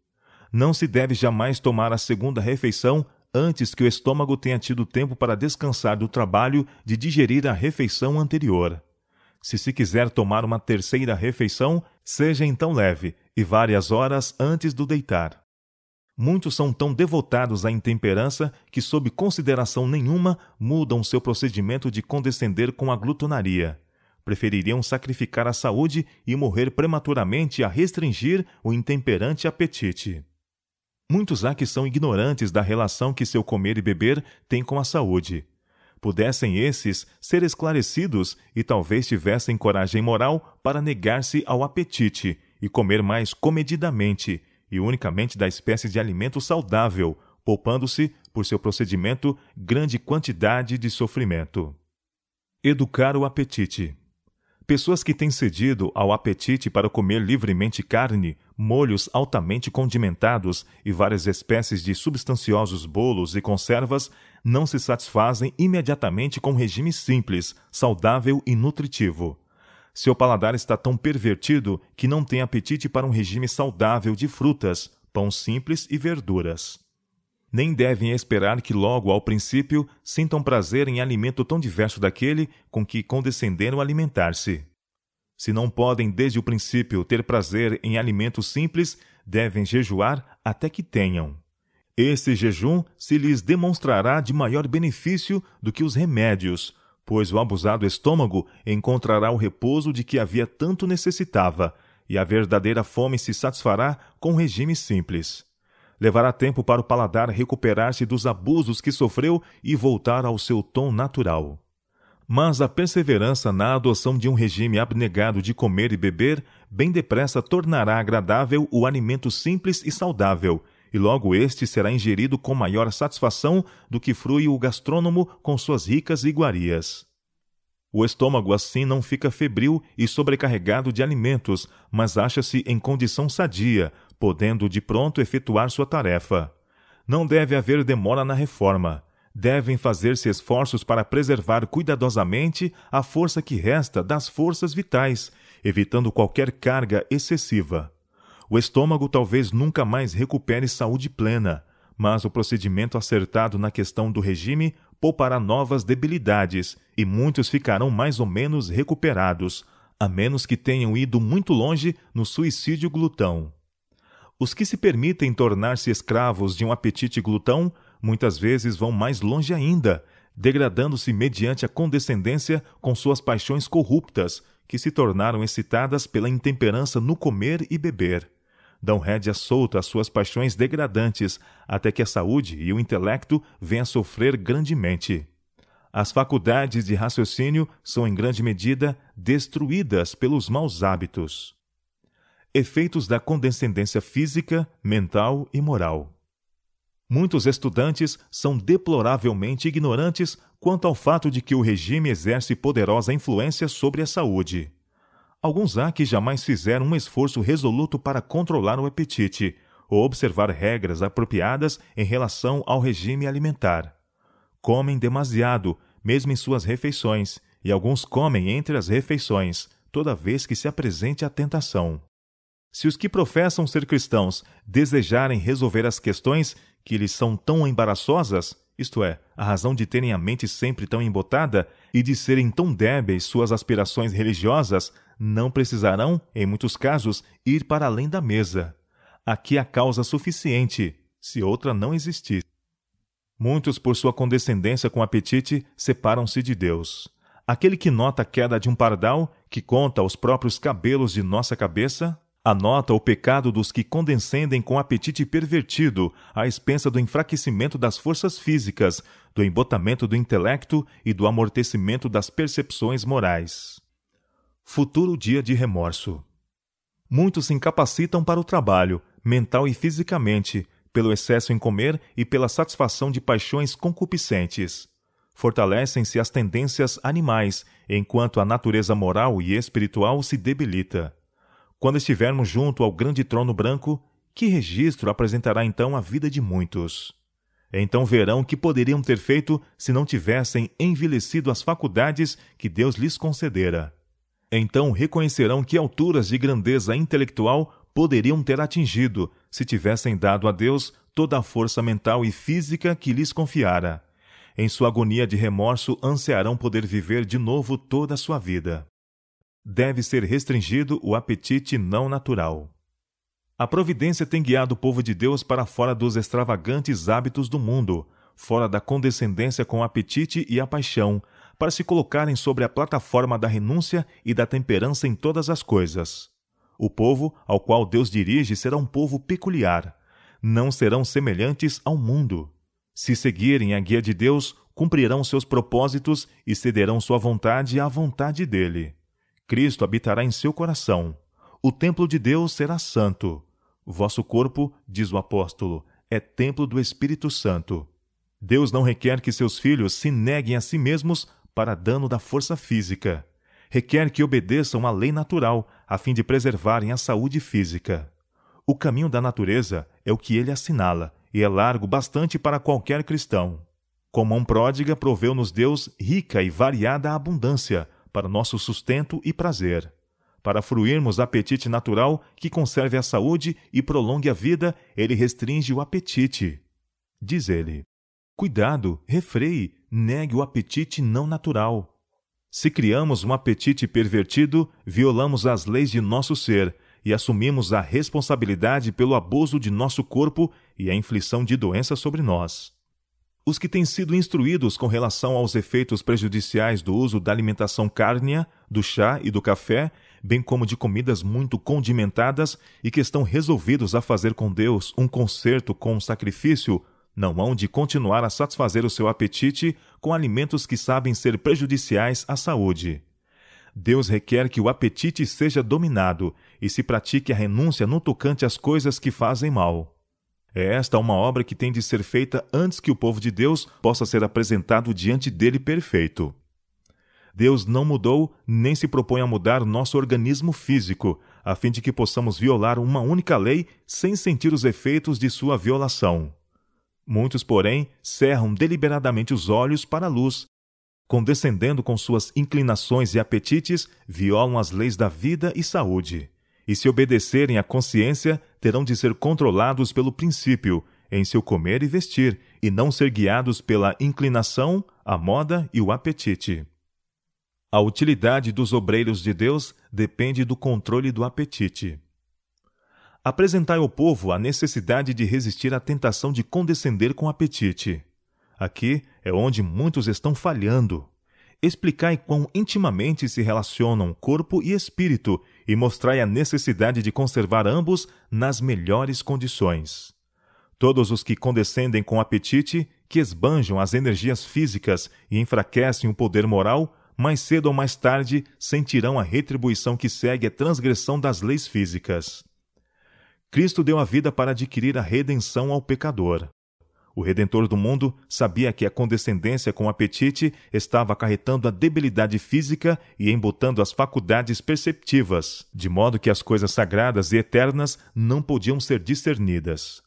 Não se deve jamais tomar a segunda refeição antes que o estômago tenha tido tempo para descansar do trabalho de digerir a refeição anterior. Se quiser tomar uma terceira refeição, seja então leve e várias horas antes do deitar. Muitos são tão devotados à intemperança que, sob consideração nenhuma, mudam seu procedimento de condescender com a glutonaria. Prefeririam sacrificar a saúde e morrer prematuramente a restringir o intemperante apetite. Muitos há que são ignorantes da relação que seu comer e beber têm com a saúde. Pudessem esses ser esclarecidos e talvez tivessem coragem moral para negar-se ao apetite e comer mais comedidamente e unicamente da espécie de alimento saudável, poupando-se, por seu procedimento, grande quantidade de sofrimento. Educar o apetite. Pessoas que têm cedido ao apetite para comer livremente carne, molhos altamente condimentados e várias espécies de substanciosos bolos e conservas não se satisfazem imediatamente com um regime simples, saudável e nutritivo. Seu paladar está tão pervertido que não tem apetite para um regime saudável de frutas, pão simples e verduras. Nem devem esperar que logo ao princípio sintam prazer em alimento tão diverso daquele com que condescenderam alimentar-se. Se não podem desde o princípio ter prazer em alimentos simples, devem jejuar até que tenham. Esse jejum se lhes demonstrará de maior benefício do que os remédios, pois o abusado estômago encontrará o repouso de que havia tanto necessitava, e a verdadeira fome se satisfará com um regime simples. Levará tempo para o paladar recuperar-se dos abusos que sofreu e voltar ao seu tom natural. Mas a perseverança na adoção de um regime abnegado de comer e beber bem depressa tornará agradável o alimento simples e saudável, e logo este será ingerido com maior satisfação do que frui o gastrônomo com suas ricas iguarias. O estômago assim não fica febril e sobrecarregado de alimentos, mas acha-se em condição sadia, podendo de pronto efetuar sua tarefa. Não deve haver demora na reforma. Devem fazer-se esforços para preservar cuidadosamente a força que resta das forças vitais, evitando qualquer carga excessiva. O estômago talvez nunca mais recupere saúde plena, mas o procedimento acertado na questão do regime poupará novas debilidades e muitos ficarão mais ou menos recuperados, a menos que tenham ido muito longe no suicídio glutão. Os que se permitem tornar-se escravos de um apetite glutão muitas vezes vão mais longe ainda, degradando-se mediante a condescendência com suas paixões corruptas, que se tornaram excitadas pela intemperança no comer e beber. Dão rédea solta às suas paixões degradantes, até que a saúde e o intelecto venham a sofrer grandemente. As faculdades de raciocínio são em grande medida destruídas pelos maus hábitos. Efeitos da condescendência física, mental e moral. Muitos estudantes são deploravelmente ignorantes quanto ao fato de que o regime exerce poderosa influência sobre a saúde. Alguns há que jamais fizeram um esforço resoluto para controlar o apetite ou observar regras apropriadas em relação ao regime alimentar. Comem demasiado, mesmo em suas refeições, e alguns comem entre as refeições, toda vez que se apresente a tentação. Se os que professam ser cristãos desejarem resolver as questões que lhes são tão embaraçosas, isto é, a razão de terem a mente sempre tão embotada e de serem tão débeis suas aspirações religiosas, não precisarão, em muitos casos, ir para além da mesa. Aqui há causa suficiente, se outra não existisse. Muitos, por sua condescendência com o apetite, separam-se de Deus. Aquele que nota a queda de um pardal, que conta os próprios cabelos de nossa cabeça, anota o pecado dos que condescendem com o apetite pervertido, à expensa do enfraquecimento das forças físicas, do embotamento do intelecto e do amortecimento das percepções morais. Futuro dia de remorso. Muitos se incapacitam para o trabalho, mental e fisicamente, pelo excesso em comer e pela satisfação de paixões concupiscentes. Fortalecem-se as tendências animais, enquanto a natureza moral e espiritual se debilita. Quando estivermos junto ao grande trono branco, que registro apresentará então a vida de muitos? Então verão que poderiam ter feito se não tivessem envelhecido as faculdades que Deus lhes concedera. Então reconhecerão que alturas de grandeza intelectual poderiam ter atingido se tivessem dado a Deus toda a força mental e física que lhes confiara. Em sua agonia de remorso, ansiarão poder viver de novo toda a sua vida. Deve ser restringido o apetite não natural. A providência tem guiado o povo de Deus para fora dos extravagantes hábitos do mundo, fora da condescendência com o apetite e a paixão, para se colocarem sobre a plataforma da renúncia e da temperança em todas as coisas. O povo ao qual Deus dirige será um povo peculiar. Não serão semelhantes ao mundo. Se seguirem a guia de Deus, cumprirão seus propósitos e cederão sua vontade à vontade dele. Cristo habitará em seu coração. O templo de Deus será santo. Vosso corpo, diz o apóstolo, é templo do Espírito Santo. Deus não requer que seus filhos se neguem a si mesmos para dano da força física. Requer que obedeçam à lei natural, a fim de preservarem a saúde física. O caminho da natureza é o que ele assinala, e é largo bastante para qualquer cristão. Com mão pródiga proveu-nos Deus rica e variada abundância, para nosso sustento e prazer. Para fruirmos apetite natural que conserve a saúde e prolongue a vida, ele restringe o apetite. Diz ele: cuidado, refreie, negue o apetite não natural. Se criamos um apetite pervertido, violamos as leis de nosso ser e assumimos a responsabilidade pelo abuso de nosso corpo e a inflição de doenças sobre nós. Os que têm sido instruídos com relação aos efeitos prejudiciais do uso da alimentação cárnea, do chá e do café, bem como de comidas muito condimentadas e que estão resolvidos a fazer com Deus um concerto com um sacrifício, não hão de continuar a satisfazer o seu apetite com alimentos que sabem ser prejudiciais à saúde. Deus requer que o apetite seja dominado e se pratique a renúncia no tocante às coisas que fazem mal. É esta uma obra que tem de ser feita antes que o povo de Deus possa ser apresentado diante dele perfeito. Deus não mudou nem se propõe a mudar nosso organismo físico, a fim de que possamos violar uma única lei sem sentir os efeitos de sua violação. Muitos, porém, cerram deliberadamente os olhos para a luz. Condescendendo com suas inclinações e apetites, violam as leis da vida e saúde. E se obedecerem à consciência, terão de ser controlados pelo princípio, em seu comer e vestir, e não ser guiados pela inclinação, a moda e o apetite. A utilidade dos obreiros de Deus depende do controle do apetite. Apresentai ao povo a necessidade de resistir à tentação de condescender com o apetite. Aqui é onde muitos estão falhando. Explicai quão intimamente se relacionam corpo e espírito e mostrai a necessidade de conservar ambos nas melhores condições. Todos os que condescendem com o apetite, que esbanjam as energias físicas e enfraquecem o poder moral, mais cedo ou mais tarde sentirão a retribuição que segue a transgressão das leis físicas. Cristo deu a vida para adquirir a redenção ao pecador. O Redentor do mundo sabia que a condescendência com o apetite estava acarretando a debilidade física e embotando as faculdades perceptivas, de modo que as coisas sagradas e eternas não podiam ser discernidas.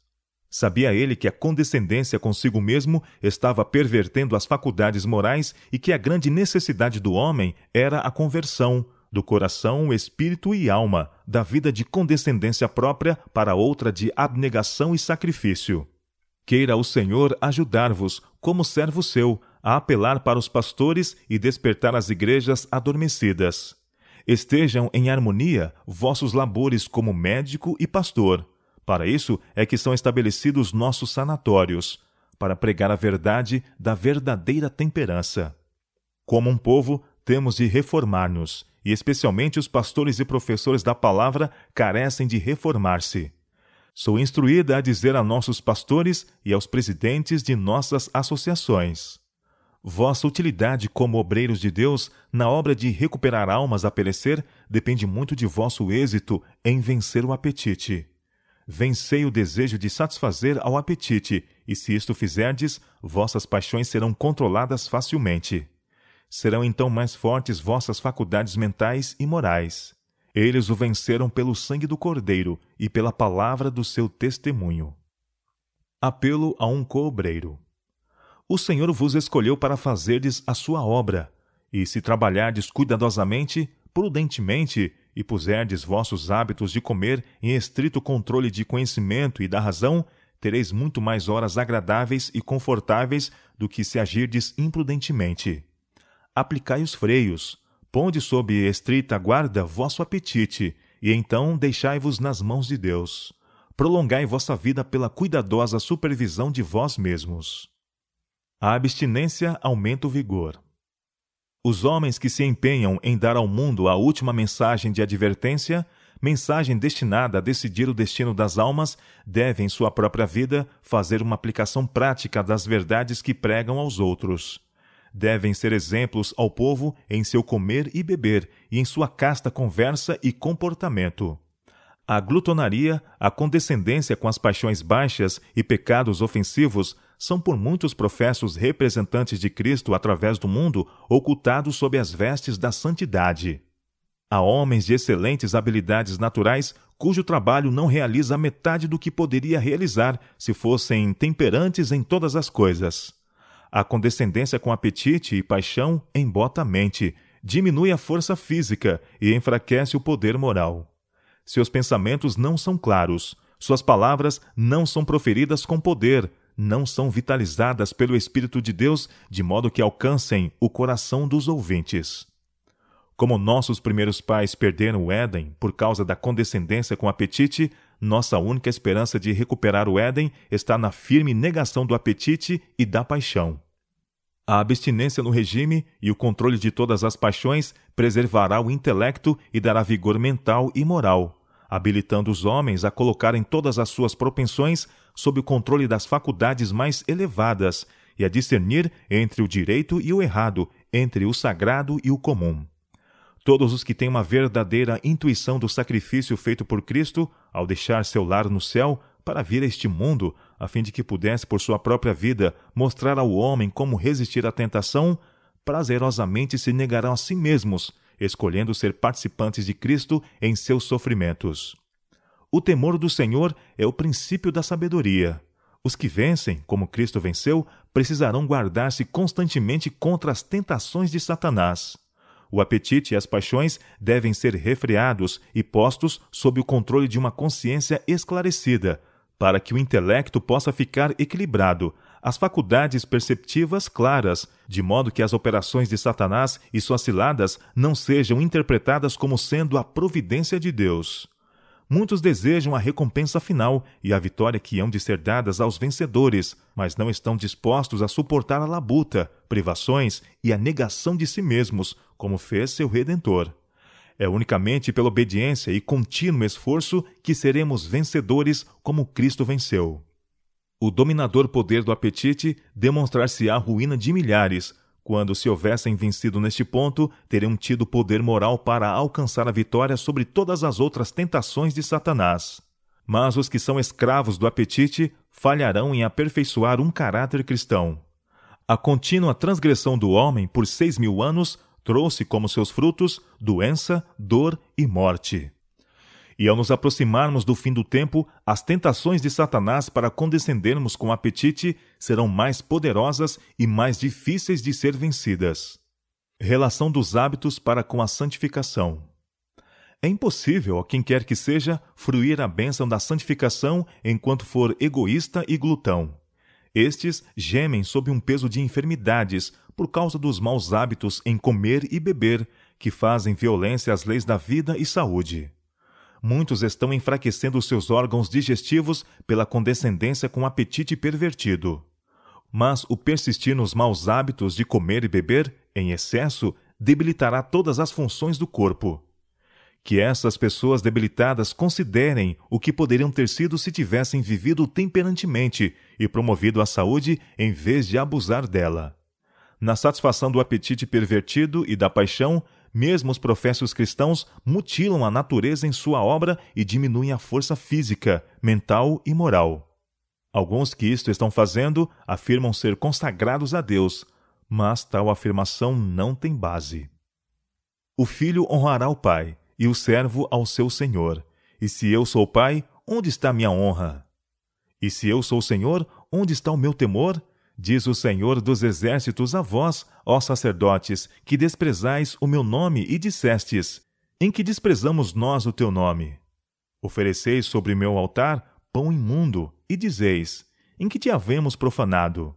Sabia ele que a condescendência consigo mesmo estava pervertendo as faculdades morais e que a grande necessidade do homem era a conversão, do coração, espírito e alma, da vida de condescendência própria para outra de abnegação e sacrifício. Queira o Senhor ajudar-vos, como servo seu, a apelar para os pastores e despertar as igrejas adormecidas. Estejam em harmonia vossos labores como médico e pastor. Para isso é que são estabelecidos nossos sanatórios, para pregar a verdade da verdadeira temperança. Como um povo, temos de reformar-nos, e especialmente os pastores e professores da palavra carecem de reformar-se. Sou instruída a dizer a nossos pastores e aos presidentes de nossas associações: vossa utilidade como obreiros de Deus na obra de recuperar almas a perecer depende muito de vosso êxito em vencer o apetite. Vencei o desejo de satisfazer ao apetite, e se isto fizerdes, vossas paixões serão controladas facilmente. Serão então mais fortes vossas faculdades mentais e morais. Eles o venceram pelo sangue do Cordeiro e pela palavra do seu testemunho. Apelo a um coobreiro. O Senhor vos escolheu para fazerdes a sua obra, e se trabalhardes cuidadosamente, prudentemente, e puserdes vossos hábitos de comer em estrito controle de conhecimento e da razão, tereis muito mais horas agradáveis e confortáveis do que se agirdes imprudentemente. Aplicai os freios, ponde sob estrita guarda vosso apetite, e então deixai-vos nas mãos de Deus. Prolongai vossa vida pela cuidadosa supervisão de vós mesmos. A abstinência aumenta o vigor. Os homens que se empenham em dar ao mundo a última mensagem de advertência, mensagem destinada a decidir o destino das almas, devem, em sua própria vida, fazer uma aplicação prática das verdades que pregam aos outros. Devem ser exemplos ao povo em seu comer e beber e em sua casta conversa e comportamento. A glutonaria, a condescendência com as paixões baixas e pecados ofensivos são por muitos professos representantes de Cristo através do mundo ocultados sob as vestes da santidade. Há homens de excelentes habilidades naturais cujo trabalho não realiza a metade do que poderia realizar se fossem temperantes em todas as coisas. A condescendência com apetite e paixão embota a mente, diminui a força física e enfraquece o poder moral. Seus pensamentos não são claros, suas palavras não são proferidas com poder, não são vitalizadas pelo Espírito de Deus, de modo que alcancem o coração dos ouvintes. Como nossos primeiros pais perderam o Éden por causa da condescendência com apetite, nossa única esperança de recuperar o Éden está na firme negação do apetite e da paixão. A abstinência no regime e o controle de todas as paixões preservará o intelecto e dará vigor mental e moral, habilitando os homens a colocarem todas as suas propensões sob o controle das faculdades mais elevadas e a discernir entre o direito e o errado, entre o sagrado e o comum. Todos os que têm uma verdadeira intuição do sacrifício feito por Cristo, ao deixar seu lar no céu, para vir a este mundo, a fim de que pudesse, por sua própria vida, mostrar ao homem como resistir à tentação, prazerosamente se negarão a si mesmos, escolhendo ser participantes de Cristo em seus sofrimentos. O temor do Senhor é o princípio da sabedoria. Os que vencem, como Cristo venceu, precisarão guardar-se constantemente contra as tentações de Satanás. O apetite e as paixões devem ser refreados e postos sob o controle de uma consciência esclarecida, para que o intelecto possa ficar equilibrado, as faculdades perceptivas claras, de modo que as operações de Satanás e suas ciladas não sejam interpretadas como sendo a providência de Deus. Muitos desejam a recompensa final e a vitória que hão de ser dadas aos vencedores, mas não estão dispostos a suportar a labuta, privações e a negação de si mesmos, como fez seu Redentor. É unicamente pela obediência e contínuo esforço que seremos vencedores como Cristo venceu. O dominador poder do apetite demonstrar-se-á a ruína de milhares. Quando se houvessem vencido neste ponto, teriam tido poder moral para alcançar a vitória sobre todas as outras tentações de Satanás. Mas os que são escravos do apetite falharão em aperfeiçoar um caráter cristão. A contínua transgressão do homem por 6.000 anos trouxe como seus frutos doença, dor e morte. E ao nos aproximarmos do fim do tempo, as tentações de Satanás para condescendermos com o apetite serão mais poderosas e mais difíceis de ser vencidas. Relação dos hábitos para com a santificação. É impossível a quem quer que seja fruir a bênção da santificação enquanto for egoísta e glutão. Estes gemem sob um peso de enfermidades por causa dos maus hábitos em comer e beber, que fazem violência às leis da vida e saúde. Muitos estão enfraquecendo seus órgãos digestivos pela condescendência com o apetite pervertido. mas o persistir nos maus hábitos de comer e beber, em excesso, debilitará todas as funções do corpo. Que essas pessoas debilitadas considerem o que poderiam ter sido se tivessem vivido temperantemente e promovido a saúde em vez de abusar dela. Na satisfação do apetite pervertido e da paixão, mesmo os professos cristãos mutilam a natureza em sua obra e diminuem a força física, mental e moral. Alguns que isto estão fazendo afirmam ser consagrados a Deus, mas tal afirmação não tem base. O filho honrará o pai, e o servo ao seu senhor. E se eu sou pai, onde está minha honra? E se eu sou senhor, onde está o meu temor? Diz o Senhor dos exércitos a vós, ó sacerdotes, que desprezais o meu nome e dissestes: em que desprezamos nós o teu nome? Ofereceis sobre meu altar pão imundo, e dizeis: em que te havemos profanado?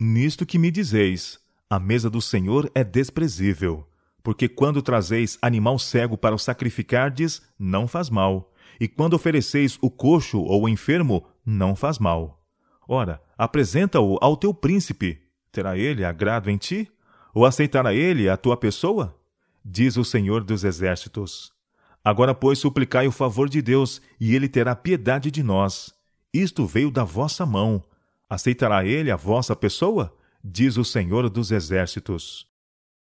Nisto que me dizeis: a mesa do Senhor é desprezível. Porque quando trazeis animal cego para o sacrificardes, não faz mal. E quando ofereceis o coxo ou o enfermo, não faz mal. Ora, apresenta-o ao teu príncipe. Terá ele agrado em ti? Ou aceitará ele a tua pessoa? Diz o Senhor dos exércitos. Agora, pois, suplicai o favor de Deus, e ele terá piedade de nós. Isto veio da vossa mão. Aceitará ele a vossa pessoa? Diz o Senhor dos exércitos.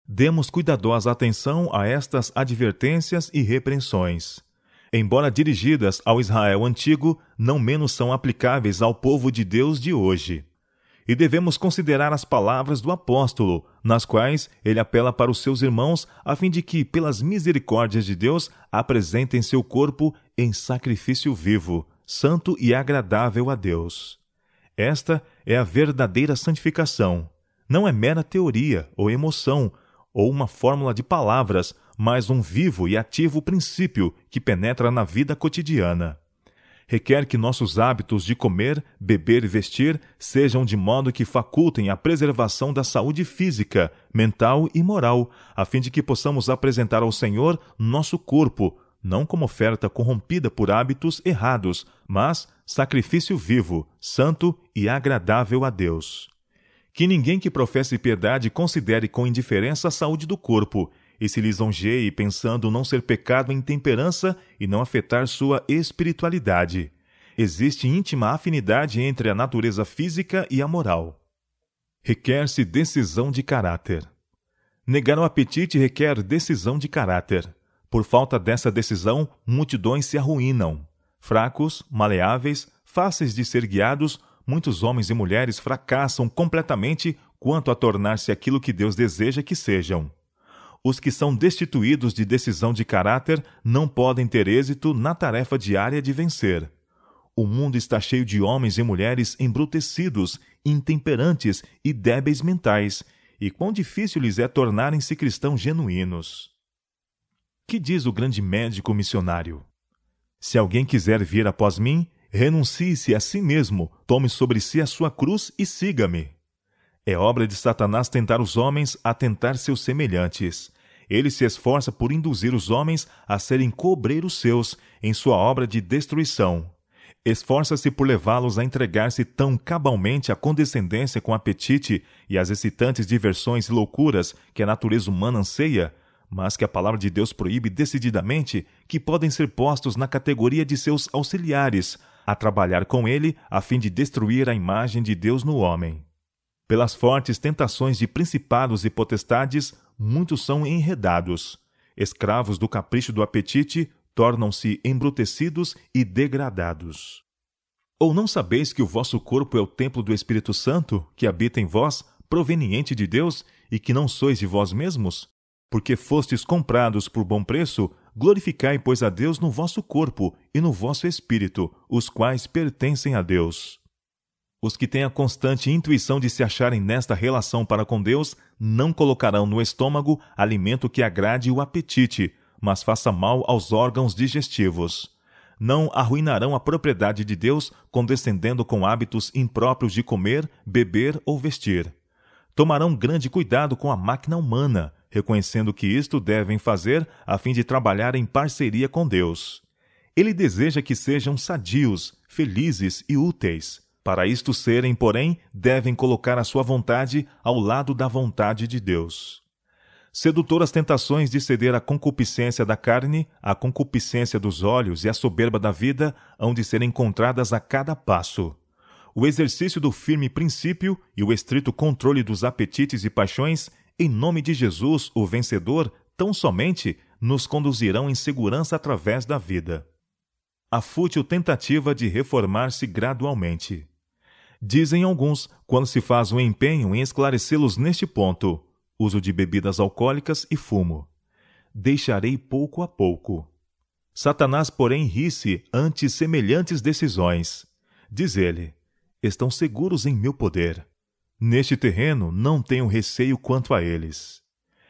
Demos cuidadosa atenção a estas advertências e repreensões. Embora dirigidas ao Israel antigo, não menos são aplicáveis ao povo de Deus de hoje. E devemos considerar as palavras do apóstolo, nas quais ele apela para os seus irmãos a fim de que, pelas misericórdias de Deus, apresentem seu corpo em sacrifício vivo, santo e agradável a Deus. Esta é a verdadeira santificação. Não é mera teoria ou emoção, ou uma fórmula de palavras, mas um vivo e ativo princípio que penetra na vida cotidiana. Requer que nossos hábitos de comer, beber e vestir sejam de modo que facultem a preservação da saúde física, mental e moral, a fim de que possamos apresentar ao Senhor nosso corpo, não como oferta corrompida por hábitos errados, mas sacrifício vivo, santo e agradável a Deus. Que ninguém que professe piedade considere com indiferença a saúde do corpo, e se lisonjeie pensando não ser pecado a intemperança e não afetar sua espiritualidade. Existe íntima afinidade entre a natureza física e a moral. Requer-se decisão de caráter. Negar o apetite requer decisão de caráter. Por falta dessa decisão, multidões se arruinam. Fracos, maleáveis, fáceis de ser guiados, muitos homens e mulheres fracassam completamente quanto a tornar-se aquilo que Deus deseja que sejam. Os que são destituídos de decisão de caráter não podem ter êxito na tarefa diária de vencer. O mundo está cheio de homens e mulheres embrutecidos, intemperantes e débeis mentais, e quão difícil lhes é tornarem-se cristãos genuínos. Que diz o grande médico missionário? Se alguém quiser vir após mim, renuncie-se a si mesmo, tome sobre si a sua cruz e siga-me. É obra de Satanás tentar os homens a tentar seus semelhantes. Ele se esforça por induzir os homens a serem cobreiros seus em sua obra de destruição. Esforça-se por levá-los a entregar-se tão cabalmente à condescendência com apetite e às excitantes diversões e loucuras que a natureza humana anseia, mas que a palavra de Deus proíbe decididamente, que podem ser postos na categoria de seus auxiliares, a trabalhar com ele a fim de destruir a imagem de Deus no homem. Pelas fortes tentações de principados e potestades, muitos são enredados. Escravos do capricho do apetite, tornam-se embrutecidos e degradados. Ou não sabeis que o vosso corpo é o templo do Espírito Santo, que habita em vós, proveniente de Deus, e que não sois de vós mesmos? Porque fostes comprados por bom preço, glorificai, pois, a Deus no vosso corpo e no vosso espírito, os quais pertencem a Deus. Os que têm a constante intuição de se acharem nesta relação para com Deus não colocarão no estômago alimento que agrade o apetite, mas faça mal aos órgãos digestivos. Não arruinarão a propriedade de Deus condescendendo com hábitos impróprios de comer, beber ou vestir. Tomarão grande cuidado com a máquina humana, reconhecendo que isto devem fazer a fim de trabalhar em parceria com Deus. Ele deseja que sejam sadios, felizes e úteis. Para isto serem, porém, devem colocar a sua vontade ao lado da vontade de Deus. Sedutoras tentações de ceder à concupiscência da carne, à concupiscência dos olhos e à soberba da vida hão de ser encontradas a cada passo. O exercício do firme princípio e o estrito controle dos apetites e paixões, em nome de Jesus, o vencedor, tão somente nos conduzirão em segurança através da vida. A fútil tentativa de reformar-se gradualmente. Dizem alguns, quando se faz um empenho em esclarecê-los neste ponto, uso de bebidas alcoólicas e fumo. Deixarei pouco a pouco. Satanás, porém, ri-se ante semelhantes decisões. Diz ele, estão seguros em meu poder. Neste terreno não tenho receio quanto a eles.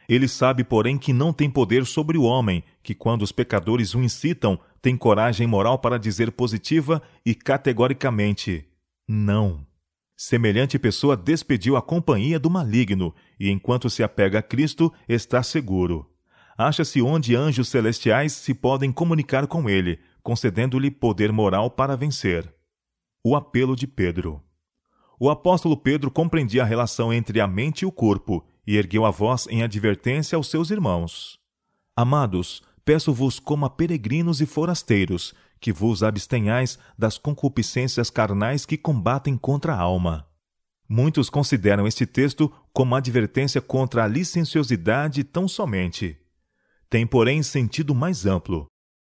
Ele sabe, porém, que não tem poder sobre o homem, que quando os pecadores o incitam, tem coragem moral para dizer positiva e categoricamente, não. Semelhante pessoa despediu a companhia do maligno, e enquanto se apega a Cristo, está seguro. Acha-se onde anjos celestiais se podem comunicar com ele, concedendo-lhe poder moral para vencer. O apelo de Pedro. O apóstolo Pedro compreendia a relação entre a mente e o corpo, e ergueu a voz em advertência aos seus irmãos. Amados, peço-vos como a peregrinos e forasteiros, que vos abstenhais das concupiscências carnais que combatem contra a alma. Muitos consideram este texto como advertência contra a licenciosidade tão somente. Tem, porém, sentido mais amplo.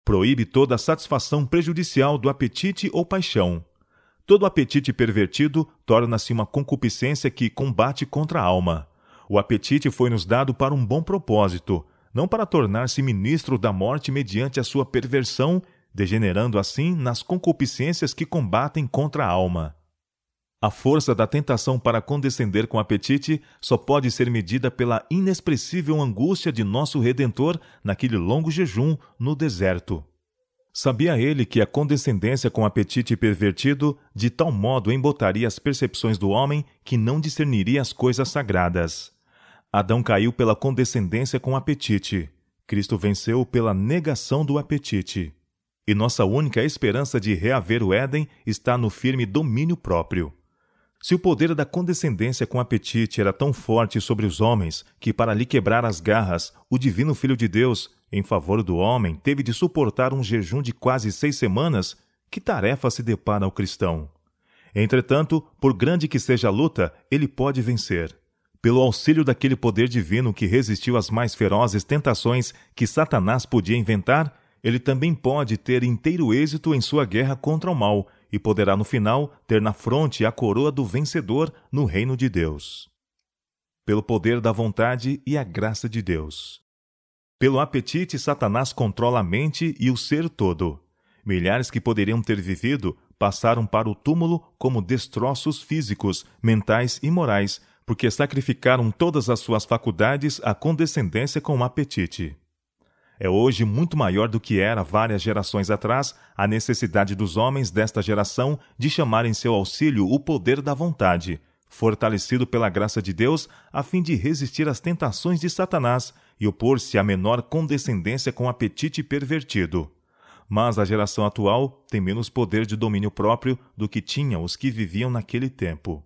Proíbe toda a satisfação prejudicial do apetite ou paixão. Todo apetite pervertido torna-se uma concupiscência que combate contra a alma. O apetite foi-nos dado para um bom propósito, não para tornar-se ministro da morte mediante a sua perversão, degenerando assim nas concupiscências que combatem contra a alma. A força da tentação para condescender com o apetite só pode ser medida pela inexpressível angústia de nosso Redentor naquele longo jejum no deserto. Sabia ele que a condescendência com o apetite pervertido de tal modo embotaria as percepções do homem que não discerniria as coisas sagradas. Adão caiu pela condescendência com o apetite. Cristo venceu pela negação do apetite. E nossa única esperança de reaver o Éden está no firme domínio próprio. Se o poder da condescendência com apetite era tão forte sobre os homens que, para lhe quebrar as garras, o divino Filho de Deus, em favor do homem, teve de suportar um jejum de quase 6 semanas, que tarefa se depara ao cristão? Entretanto, por grande que seja a luta, ele pode vencer. Pelo auxílio daquele poder divino que resistiu às mais ferozes tentações que Satanás podia inventar, ele também pode ter inteiro êxito em sua guerra contra o mal e poderá, no final, ter na fronte a coroa do vencedor no reino de Deus. Pelo poder da vontade e a graça de Deus. Pelo apetite, Satanás controla a mente e o ser todo. Milhares que poderiam ter vivido passaram para o túmulo como destroços físicos, mentais e morais, porque sacrificaram todas as suas faculdades à condescendência com o apetite. É hoje muito maior do que era várias gerações atrás a necessidade dos homens desta geração de chamar em seu auxílio o poder da vontade, fortalecido pela graça de Deus, a fim de resistir às tentações de Satanás e opor-se à menor condescendência com o apetite pervertido. Mas a geração atual tem menos poder de domínio próprio do que tinham os que viviam naquele tempo.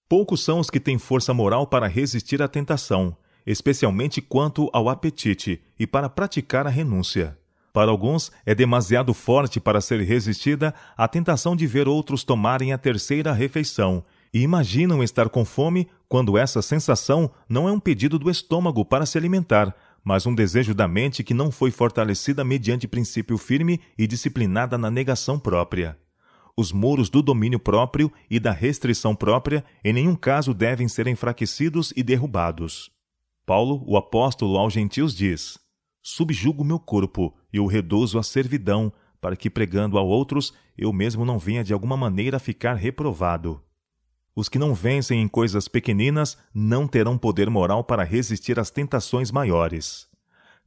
Poucos são os que têm força moral para resistir à tentação, especialmente quanto ao apetite, e para praticar a renúncia. Para alguns, é demasiado forte para ser resistida a tentação de ver outros tomarem a terceira refeição, e imaginam estar com fome quando essa sensação não é um pedido do estômago para se alimentar, mas um desejo da mente que não foi fortalecida mediante princípio firme e disciplinada na negação própria. Os muros do domínio próprio e da restrição própria em nenhum caso devem ser enfraquecidos e derrubados. Paulo, o apóstolo aos gentios, diz: subjugo meu corpo e o reduzo à servidão, para que, pregando a outros, eu mesmo não venha de alguma maneira a ficar reprovado. Os que não vencem em coisas pequeninas não terão poder moral para resistir às tentações maiores.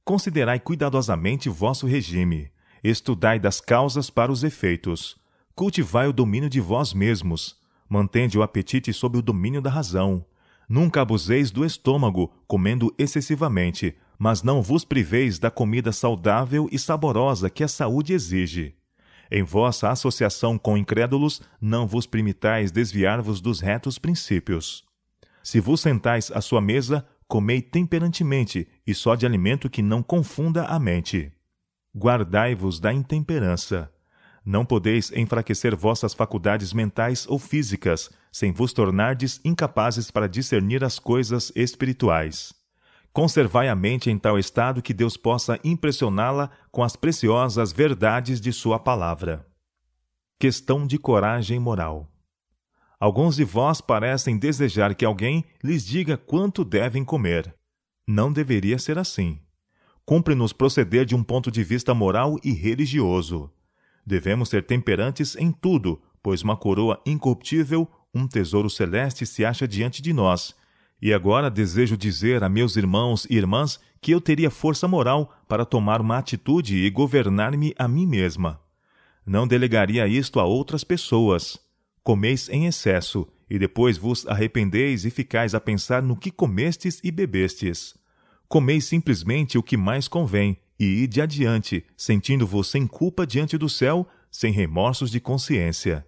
Considerai cuidadosamente vosso regime. Estudai das causas para os efeitos. Cultivai o domínio de vós mesmos. Mantende o apetite sob o domínio da razão. Nunca abuseis do estômago, comendo excessivamente, mas não vos priveis da comida saudável e saborosa que a saúde exige. Em vossa associação com incrédulos, não vos permitais desviar-vos dos retos princípios. Se vos sentais à sua mesa, comei temperantemente, e só de alimento que não confunda a mente. Guardai-vos da intemperança. Não podeis enfraquecer vossas faculdades mentais ou físicas, sem vos tornardes incapazes para discernir as coisas espirituais. Conservai a mente em tal estado que Deus possa impressioná-la com as preciosas verdades de sua palavra. Questão de coragem moral. Alguns de vós parecem desejar que alguém lhes diga quanto devem comer. Não deveria ser assim. Cumpre-nos proceder de um ponto de vista moral e religioso. Devemos ser temperantes em tudo, pois uma coroa incorruptível, um tesouro celeste se acha diante de nós. E agora desejo dizer a meus irmãos e irmãs que eu teria força moral para tomar uma atitude e governar-me a mim mesma. Não delegaria isto a outras pessoas. Comeis em excesso, e depois vos arrependeis e ficais a pensar no que comestes e bebestes. Comeis simplesmente o que mais convém, e ide adiante, sentindo-vos sem culpa diante do céu, sem remorsos de consciência.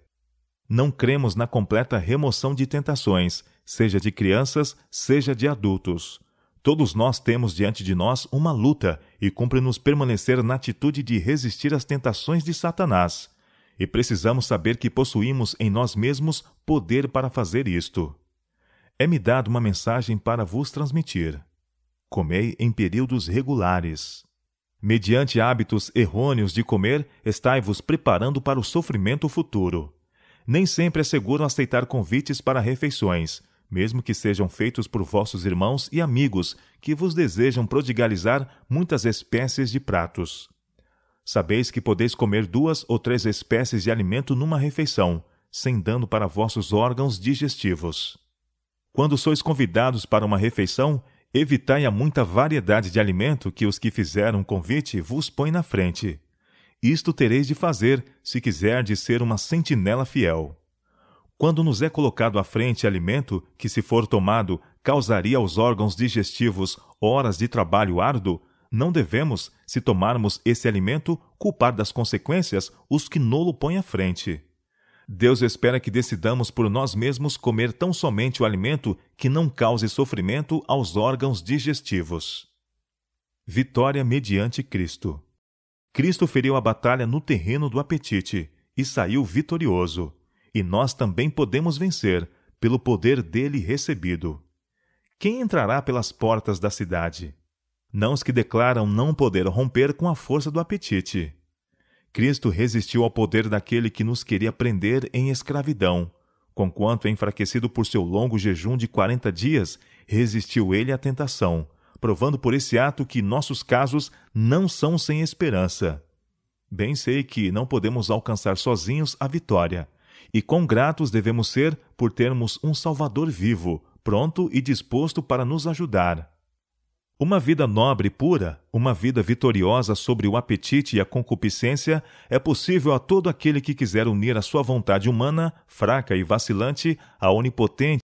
Não cremos na completa remoção de tentações, seja de crianças, seja de adultos. Todos nós temos diante de nós uma luta, e cumpre-nos permanecer na atitude de resistir às tentações de Satanás. E precisamos saber que possuímos em nós mesmos poder para fazer isto. É-me dada uma mensagem para vos transmitir. Comei em períodos regulares. Mediante hábitos errôneos de comer, estai-vos preparando para o sofrimento futuro. Nem sempre é seguro aceitar convites para refeições, mesmo que sejam feitos por vossos irmãos e amigos que vos desejam prodigalizar muitas espécies de pratos. Sabeis que podeis comer 2 ou 3 espécies de alimento numa refeição, sem dano para vossos órgãos digestivos. Quando sois convidados para uma refeição, evitai a muita variedade de alimento que os que fizeram o convite vos põem na frente. Isto tereis de fazer, se quiserdes ser uma sentinela fiel. Quando nos é colocado à frente alimento que, se for tomado, causaria aos órgãos digestivos horas de trabalho árduo, não devemos, se tomarmos esse alimento, culpar das consequências os que nolo põem à frente. Deus espera que decidamos por nós mesmos comer tão somente o alimento que não cause sofrimento aos órgãos digestivos. Vitória mediante Cristo. Cristo feriu a batalha no terreno do apetite e saiu vitorioso, e nós também podemos vencer, pelo poder dele recebido. Quem entrará pelas portas da cidade? Não os que declaram não poder romper com a força do apetite. Cristo resistiu ao poder daquele que nos queria prender em escravidão. Conquanto enfraquecido por seu longo jejum de 40 dias, resistiu ele à tentação, provando por esse ato que nossos casos não são sem esperança. Bem sei que não podemos alcançar sozinhos a vitória, e quão gratos devemos ser por termos um Salvador vivo, pronto e disposto para nos ajudar. Uma vida nobre e pura, uma vida vitoriosa sobre o apetite e a concupiscência, é possível a todo aquele que quiser unir a sua vontade humana, fraca e vacilante, à onipotente